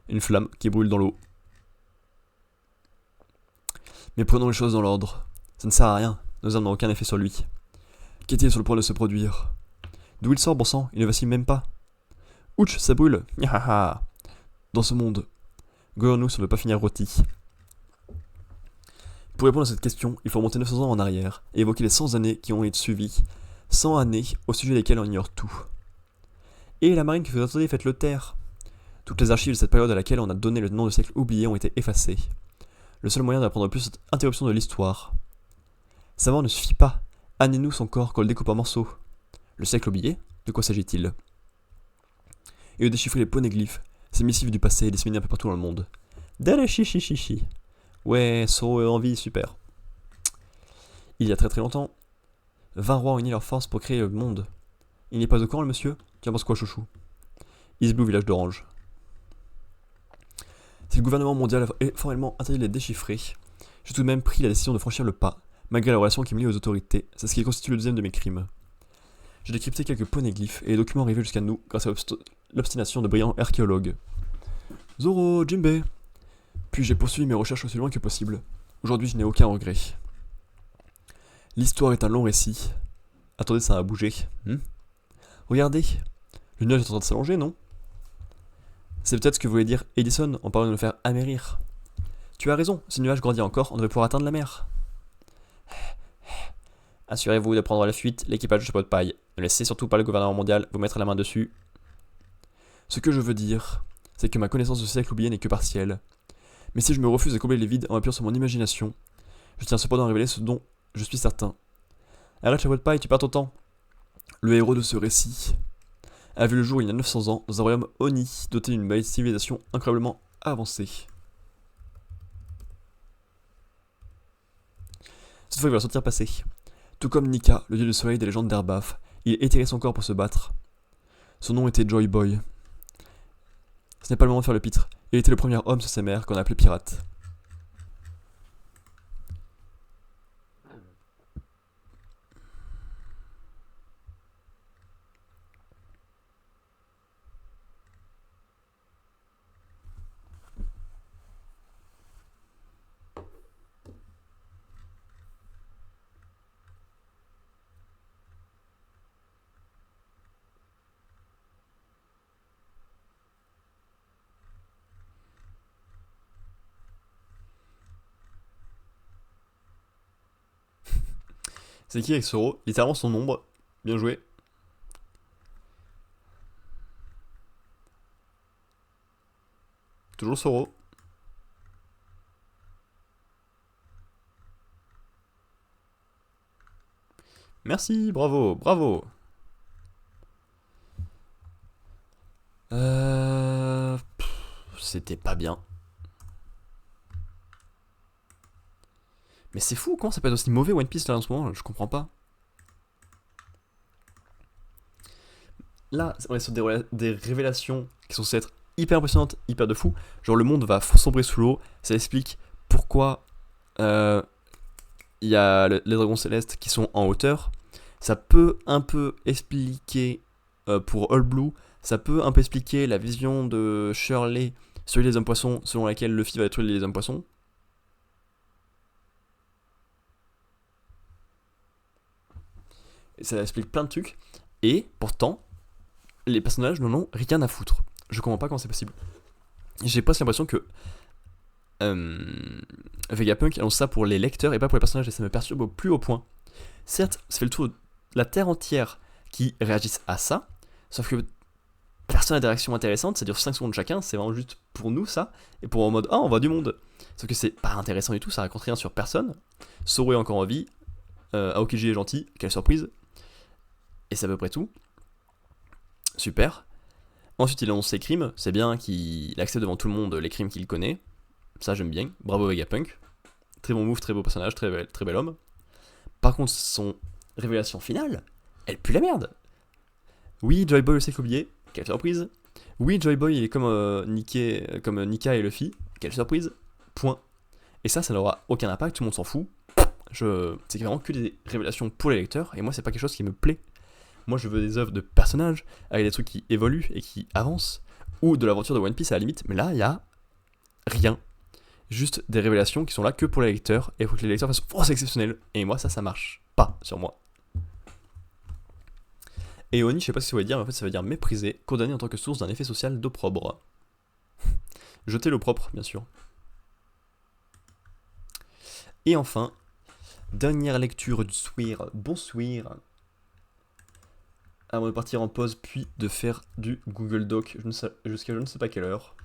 Une flamme qui brûle dans l'eau. Mais prenons les choses dans l'ordre. Ça ne sert à rien, nos armes n'ont aucun effet sur lui. Qu'est-il sur le point de se produire? D'où il sort, bon sang? Il ne vacille même pas. Ouch, ça brûle. Dans ce monde, Goronous ne veut pas finir rôti. Pour répondre à cette question, il faut remonter 900 ans en arrière et évoquer les 100 années qui ont été suivies. 100 années au sujet desquelles on ignore tout. Et la marine que vous entendez, faites-le taire. Toutes les archives de cette période à laquelle on a donné le nom de siècle oublié ont été effacées. Le seul moyen d'apprendre plus cette interruption de l'histoire. Savoir ne suffit pas. Amenez-nous son corps qu'on le découpe en morceaux. Le siècle oublié? De quoi s'agit-il? Et de déchiffrer les poneglyphes, ces missives du passé disséminés un peu partout dans le monde. Dale chichi. Ouais, envie, super. Il y a très très longtemps, 20 rois ont uni leurs forces pour créer le monde. Il n'est pas au courant, le monsieur? Tu en penses quoi, chouchou? East Blue, village d'Orange. Si le gouvernement mondial a formellement interdit de les déchiffrer, j'ai tout de même pris la décision de franchir le pas, malgré la relation qui me lie aux autorités. C'est ce qui constitue le deuxième de mes crimes. J'ai décrypté quelques poneglyphes et les documents arrivés jusqu'à nous grâce à l'obstination de brillants archéologues. Zoro, Jinbei. Puis j'ai poursuivi mes recherches aussi loin que possible. Aujourd'hui, je n'ai aucun regret. L'histoire est un long récit. Attendez, ça a bougé. Regardez, le nuage est en train de s'allonger, non? C'est peut-être ce que voulait dire Edison en parlant de nous faire amérir. Tu as raison, si le nuage grandit encore, on devrait pouvoir atteindre la mer. Assurez-vous de prendre la fuite, l'équipage de chapeau de paille. Ne laissez surtout pas le gouvernement mondial vous mettre la main dessus. Ce que je veux dire, c'est que ma connaissance du siècle oublié n'est que partielle. Mais si je me refuse à combler les vides en m'appuyant sur mon imagination, je tiens cependant à révéler ce dont je suis certain. Arrête, chapeau de paille, tu perds ton temps. Le héros de ce récit a vu le jour il y a 900 ans dans un royaume Oni doté d'une civilisation incroyablement avancer. Cette fois, il va la sentir passer. Tout comme Nika, le dieu du soleil des légendes d'Erbaf, il étirait son corps pour se battre. Son nom était Joy Boy. Ce n'est pas le moment de faire le pitre. Il était le premier homme sur ses mers qu'on appelait pirate. C'est qui avec Soro? Littéralement son ombre. Bien joué. Toujours Soro. Merci, bravo, bravo. C'était pas bien. Mais c'est fou, comment ça peut être aussi mauvais One Piece là en ce moment? Je comprends pas. Là, on est sur des révélations qui sont censées être hyper impressionnantes, hyper de fou. Genre le monde va sombrer sous l'eau. Ça explique pourquoi il y a les dragons célestes qui sont en hauteur. Ça peut un peu expliquer pour All Blue, ça peut un peu expliquer la vision de Shirley sur les hommes poissons, selon laquelle Luffy va détruire les hommes poissons. Et ça explique plein de trucs. Et pourtant, les personnages n'en ont rien à foutre. Je comprends pas comment c'est possible. J'ai presque l'impression que Vegapunk annonce ça pour les lecteurs et pas pour les personnages, et ça me perturbe au plus haut point. Certes, ça fait le tour de la terre entière qui réagissent à ça, sauf que personne n'a des réactions intéressantes, ça dure 5 secondes chacun, c'est vraiment juste pour nous ça, et pour en mode on voit du monde. Sauf que c'est pas intéressant du tout, ça raconte rien sur personne. Zoro est encore en vie, Aokiji est gentil, quelle surprise. Et c'est à peu près tout. Super. Ensuite, il annonce ses crimes. C'est bien qu'il accepte devant tout le monde les crimes qu'il connaît. Ça, j'aime bien. Bravo Vegapunk. Très bon move, très beau personnage, très bel homme. Par contre, son révélation finale, elle pue la merde. Oui, Joy Boy le sait oublier. Quelle surprise. Oui, Joy Boy il est comme Nika et Luffy. Quelle surprise. Point. Et ça n'aura aucun impact, tout le monde s'en fout. C'est vraiment que des révélations pour les lecteurs, et moi, c'est pas quelque chose qui me plaît. Moi, je veux des œuvres de personnages, avec des trucs qui évoluent et qui avancent, ou de l'aventure de One Piece à la limite, mais là, il y a rien. Juste des révélations qui sont là que pour les lecteurs, et il faut que les lecteurs fassent oh, c'est exceptionnel, et moi, ça marche pas sur moi. Et Oni, je sais pas ce que ça veut dire, mais en fait, ça veut dire mépriser, condamner en tant que source d'un effet social d'opprobre. Jeter l'opprobre, bien sûr. Et enfin, dernière lecture du soir, bonsoir. Avant de partir en pause, puis de faire du Google Doc jusqu'à je ne sais pas quelle heure.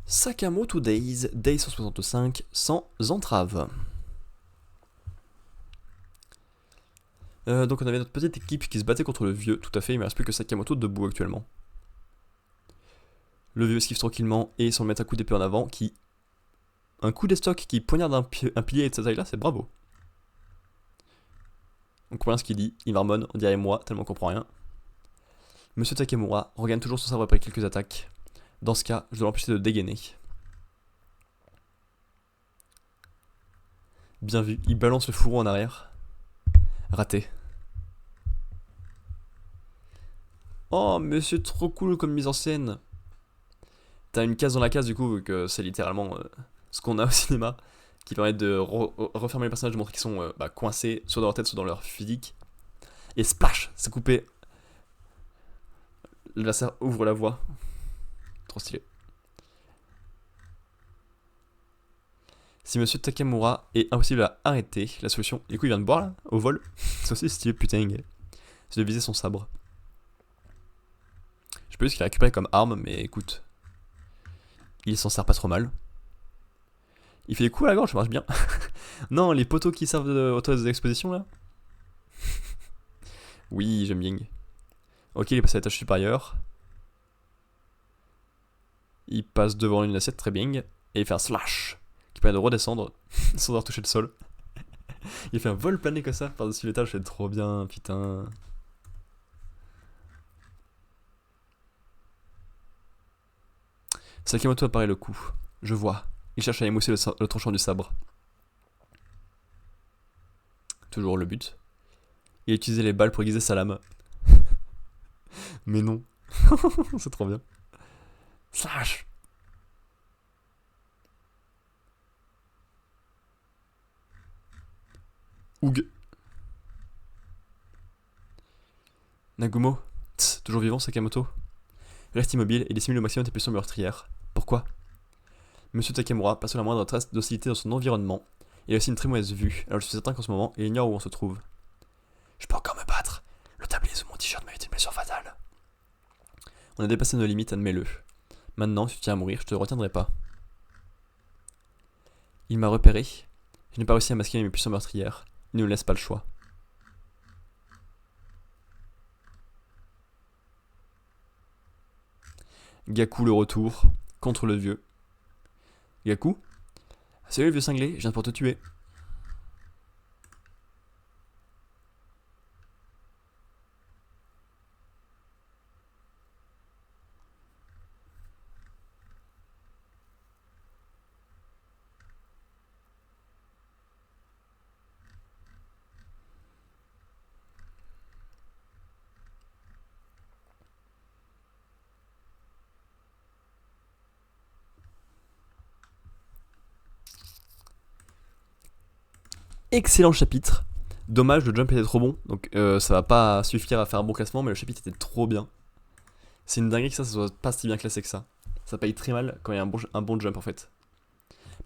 Sakamoto Days, Day 165, sans entrave. Donc on avait notre petite équipe qui se battait contre le vieux, tout à fait, il ne me reste plus que Sakamoto debout actuellement. Le vieux esquive tranquillement et sans mettre un coup d'épée en avant, qui... Un coup d'estoc qui poignarde un pilier de cette taille-là, c'est bravo. On comprend rien ce qu'il dit, il marmonne, on dirait moi, tellement on comprend rien. Monsieur Takemura regagne toujours son sabre après quelques attaques. Dans ce cas, je dois l'empêcher de dégainer. Bien vu, il balance le fourreau en arrière. Raté. Oh, mais c'est trop cool comme mise en scène. T'as une case dans la case du coup, vu que c'est littéralement ce qu'on a au cinéma, qui permet de refermer les personnages, de montrer qu'ils sont coincés, soit dans leur tête, soit dans leur physique. Et splash, c'est coupé. L'adversaire ouvre la voie. Trop stylé. Si Monsieur Takemura est impossible à arrêter, la solution, du coup il vient de boire là, au vol, c'est aussi stylé, putain, c'est de viser son sabre. Je sais pas ce qu'il a récupéré comme arme, mais écoute, il s'en sert pas trop mal. Il fait des coups à la gorge, ça marche bien. Non, les poteaux qui servent de d'exposition là. Oui, j'aime bien. Ok, il est passé à la tâche supérieure. Il passe devant une assiette très bien. Et il fait un slash qui permet de redescendre sans avoir touché le sol. Il fait un vol plané comme ça par-dessus l'étage, c'est trop bien, putain. Sakamoto apparaît le coup. Je vois. Il cherche à émousser le tranchant du sabre. Toujours le but. Il a utilisé les balles pour aiguiser sa lame. Mais non. C'est trop bien. Slash. Oug. Nagumo. Tss, toujours vivant, Sakamoto. Reste immobile et dissimule le maximum tes pulsions meurtrières. Pourquoi? Monsieur Takemura passe la moindre trace d'hostilité dans son environnement. Il a aussi une très mauvaise vue, alors je suis certain qu'en ce moment, il ignore où on se trouve. Je peux encore me battre. Le tablier sous mon t-shirt m'a été une blessure fatale. On a dépassé nos limites, admets-le. Maintenant, si tu tiens à mourir, je te retiendrai pas. Il m'a repéré. Je n'ai pas réussi à masquer mes pulsions meurtrières. Il ne me laisse pas le choix. Gaku le retour, contre le vieux. Gaku? Salut le vieux cinglé, je viens pour te tuer. Excellent chapitre. Dommage, le jump était trop bon, donc ça va pas suffire à faire un bon classement, mais le chapitre était trop bien. C'est une dinguerie que ça soit pas si bien classé que ça. Ça paye très mal quand il y a un bon jump en fait.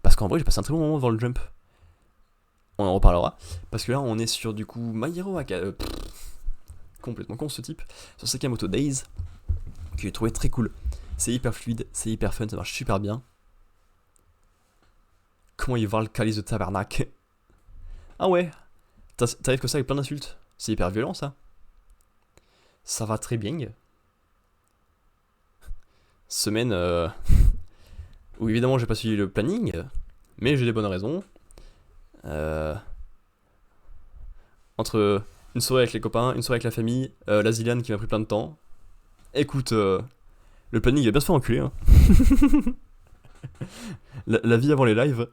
Parce qu'en vrai, j'ai passé un très bon moment devant le jump. On en reparlera. Parce que là, on est sur du coup My Hero Academia. Complètement con ce type. Sur Sakamoto Days, que j'ai trouvé très cool. C'est hyper fluide, c'est hyper fun, ça marche super bien. Comment il va le calice de tabarnak. Ah ouais, t'arrives comme ça avec plein d'insultes. C'est hyper violent ça. Ça va très bien. Semaine où évidemment j'ai pas suivi le planning, mais j'ai des bonnes raisons. Entre une soirée avec les copains, une soirée avec la famille, la Zilliane qui m'a pris plein de temps. Écoute, le planning il va bien se faire enculer. Hein. la vie avant les lives.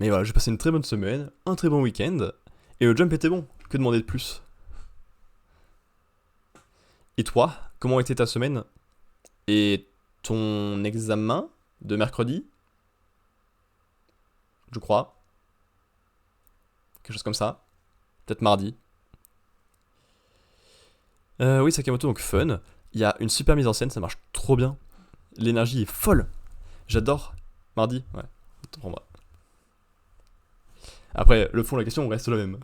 Mais voilà, j'ai passé une très bonne semaine, un très bon week-end, et le jump était bon. Que demander de plus? Et toi, comment était ta semaine? Et ton examen de mercredi? Je crois. Quelque chose comme ça. Peut-être mardi. Oui, Sakamoto, donc fun. Il y a une super mise en scène, ça marche trop bien. L'énergie est folle. J'adore. Mardi? Ouais, pour moi. Après, le fond de la question reste le même.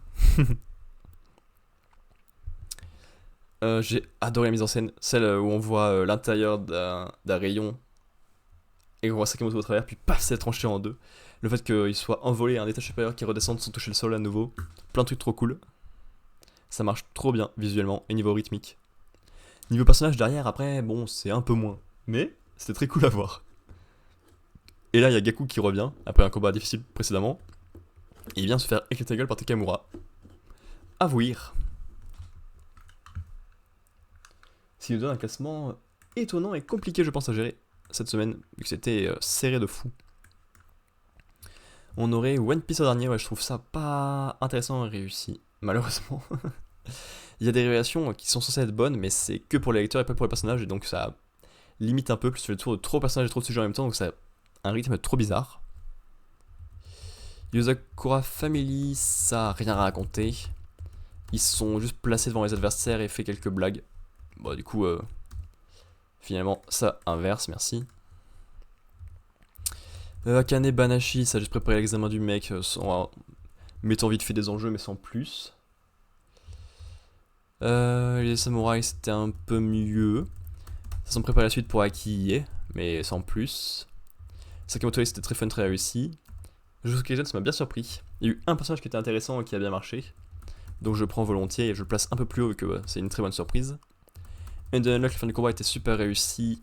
J'ai adoré la mise en scène, celle où on voit l'intérieur d'un rayon et on voit Sakamoto au travers, puis paf, c'est tranché en deux. Le fait qu'il soit envolé à un étage supérieur qui redescende sans toucher le sol à nouveau, plein de trucs trop cool. Ça marche trop bien visuellement et niveau rythmique. Niveau personnage derrière, après, bon, c'est un peu moins, mais c'était très cool à voir. Et là, il y a Gaku qui revient après un combat difficile précédemment. Et il vient se faire éclater la gueule par Takamura. Avouir. Ce qui nous donne un classement étonnant et compliqué, je pense, à gérer cette semaine, vu que c'était serré de fou. On aurait One Piece au dernier, ouais, je trouve ça pas intéressant et réussi, malheureusement. Il y a des révélations qui sont censées être bonnes, mais c'est que pour les lecteurs et pas pour les personnages, et donc ça limite un peu, plus tu fais le tour de trop de personnages et trop de sujets en même temps, donc ça a un rythme trop bizarre. Yozakura Family, ça a rien à raconter. Ils sont juste placés devant les adversaires et fait quelques blagues. Bon, du coup, finalement, ça inverse, merci. Akane Banashi, ça a juste préparé l'examen du mec, mettant vite fait des enjeux, mais sans plus. Les samouraïs, c'était un peu mieux. Ça s'en prépare la suite pour Akiie, mais sans plus. Sakamoto, c'était très fun, très réussi. Jujutsu Kaisen, ça m'a bien surpris. Il y a eu un personnage qui était intéressant et qui a bien marché. Donc je le prends volontiers et je le place un peu plus haut vu que c'est une très bonne surprise. And Unlock, la fin du combat était super réussi.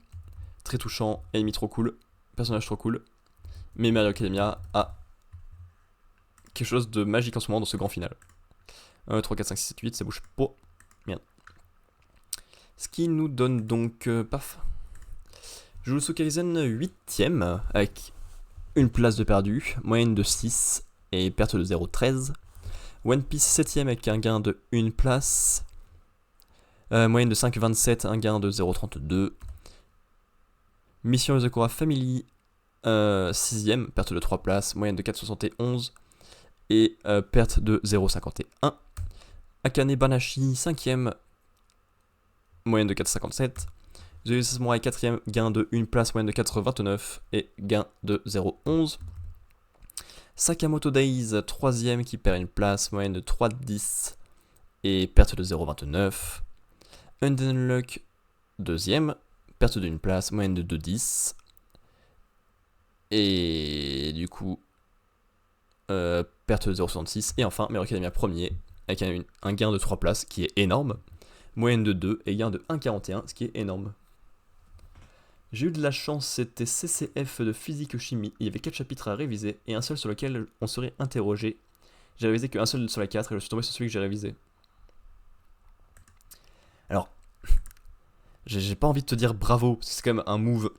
très touchant, ennemi trop cool, personnage trop cool. Mais My Hero Academia a quelque chose de magique en ce moment dans ce grand final. 1, 3, 4, 5, 6, 7, 8, ça bouge pas. Merde. Ce qui nous donne donc, paf, Jujutsu Kaisen 8ème, avec une place de perdu, moyenne de 6 et perte de 0,13. One Piece 7ème avec un gain de 1 place, moyenne de 5,27, un gain de 0,32. Mission Yozakura Family 6ème, perte de 3 places, moyenne de 4,71 et perte de 0,51. Akane Banashi 5ème, moyenne de 4,57. The Samurai 4ème, gain de 1 place, moyenne de 4,29 et gain de 0,11. Sakamoto Days 3ème qui perd 1 place, moyenne de 3,10 et perte de 0,29. Undead Luck 2ème, perte de 1 place, moyenne de 2,10 et du coup perte de 0,66. Et enfin My Hero Academia 1er avec un gain de 3 places qui est énorme, moyenne de 2 et gain de 1,41, ce qui est énorme. J'ai eu de la chance, c'était CCF de physique-chimie, il y avait 4 chapitres à réviser et un seul sur lequel on serait interrogé. J'ai révisé qu'un seul sur les 4 et je suis tombé sur celui que j'ai révisé. Alors, j'ai pas envie de te dire bravo, parce que c'est quand même un move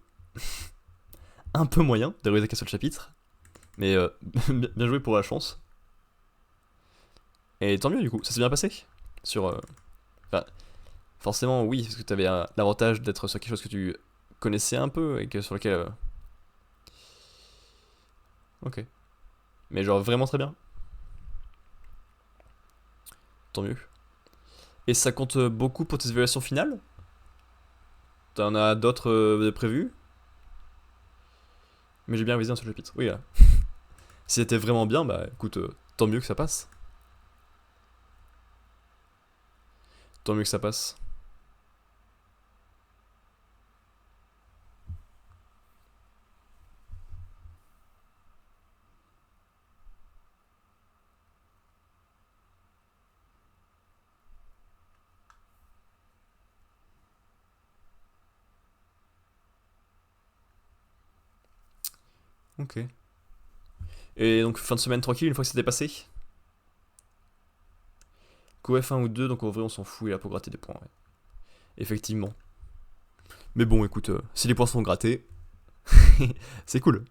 un peu moyen de réviser qu'un seul chapitre, mais bien joué pour la chance. Et tant mieux du coup, ça s'est bien passé. Enfin, forcément oui, parce que tu avais l'avantage d'être sur quelque chose que tu connaissais un peu et que sur lequel... Ok. Mais genre vraiment très bien. Tant mieux. Et ça compte beaucoup pour tes évaluations finales? T'en as d'autres prévues? Mais j'ai bien révisé un seul chapitre. Oui, là. Si c'était vraiment bien, bah écoute, tant mieux que ça passe. Tant mieux que ça passe. Ok. Et donc fin de semaine tranquille une fois que c'était passé? QF1 ou 2, donc en vrai on s'en fout, il est là pour gratter des points. Ouais. Effectivement. Mais bon écoute, si les points sont grattés, c'est cool.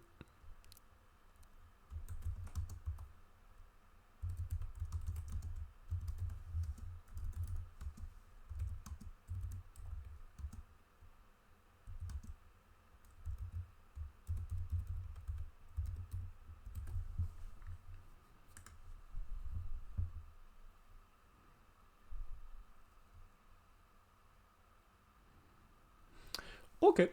Ok.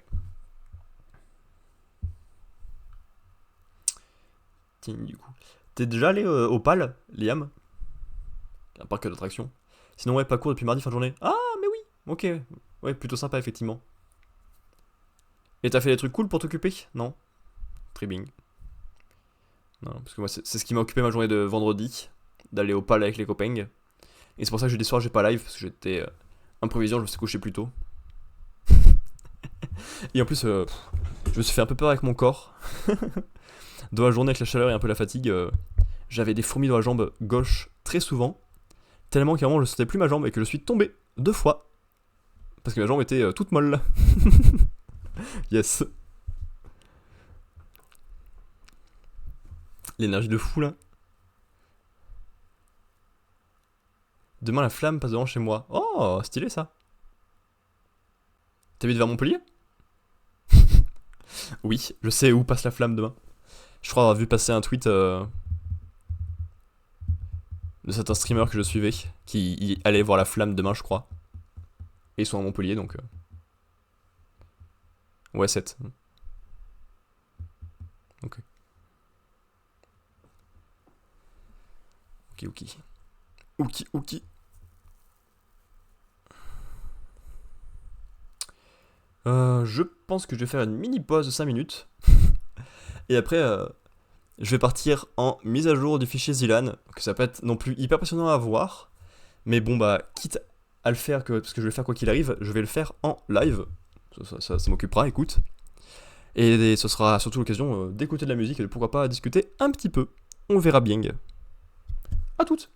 Tiens, du coup. T'es déjà allé au PAL, Liam? Un parc d'attractions. Sinon, ouais, pas court depuis mardi fin de journée. Ah, mais oui. Ok. Ouais, plutôt sympa, effectivement. Et t'as fait des trucs cool pour t'occuper? Non? Tribing. Non, parce que moi, c'est ce qui m'a occupé ma journée de vendredi. D'aller au PAL avec les copains. Et c'est pour ça que des soirs, j'ai pas live. Parce que j'étais improvisant, je me suis couché plus tôt. Et en plus, je me suis fait un peu peur avec mon corps. Dans la journée, avec la chaleur et un peu la fatigue, j'avais des fourmis dans la jambe gauche très souvent. Tellement qu'à un moment, je sentais plus ma jambe et que je suis tombé 2 fois. Parce que ma jambe était toute molle. Yes. L'énergie de fou là. Demain, la flamme passe devant chez moi. Oh, stylé ça. T'habites vers Montpellier? Oui, je sais où passe la flamme demain. Je crois avoir vu passer un tweet de certains streamers que je suivais qui allaient voir la flamme demain, je crois. Et ils sont à Montpellier donc. Ouais, 7. Ok. Ok. Ok. Je pense que je vais faire une mini pause de 5 minutes. Et après, je vais partir en mise à jour du fichier Zilan. Que ça peut être non plus hyper passionnant à voir. Mais bon, bah, quitte à le faire, parce que je vais le faire quoi qu'il arrive, je vais le faire en live. Ça m'occupera, écoute. Et ce sera surtout l'occasion d'écouter de la musique et de pourquoi pas discuter un petit peu. On verra bien. À toutes.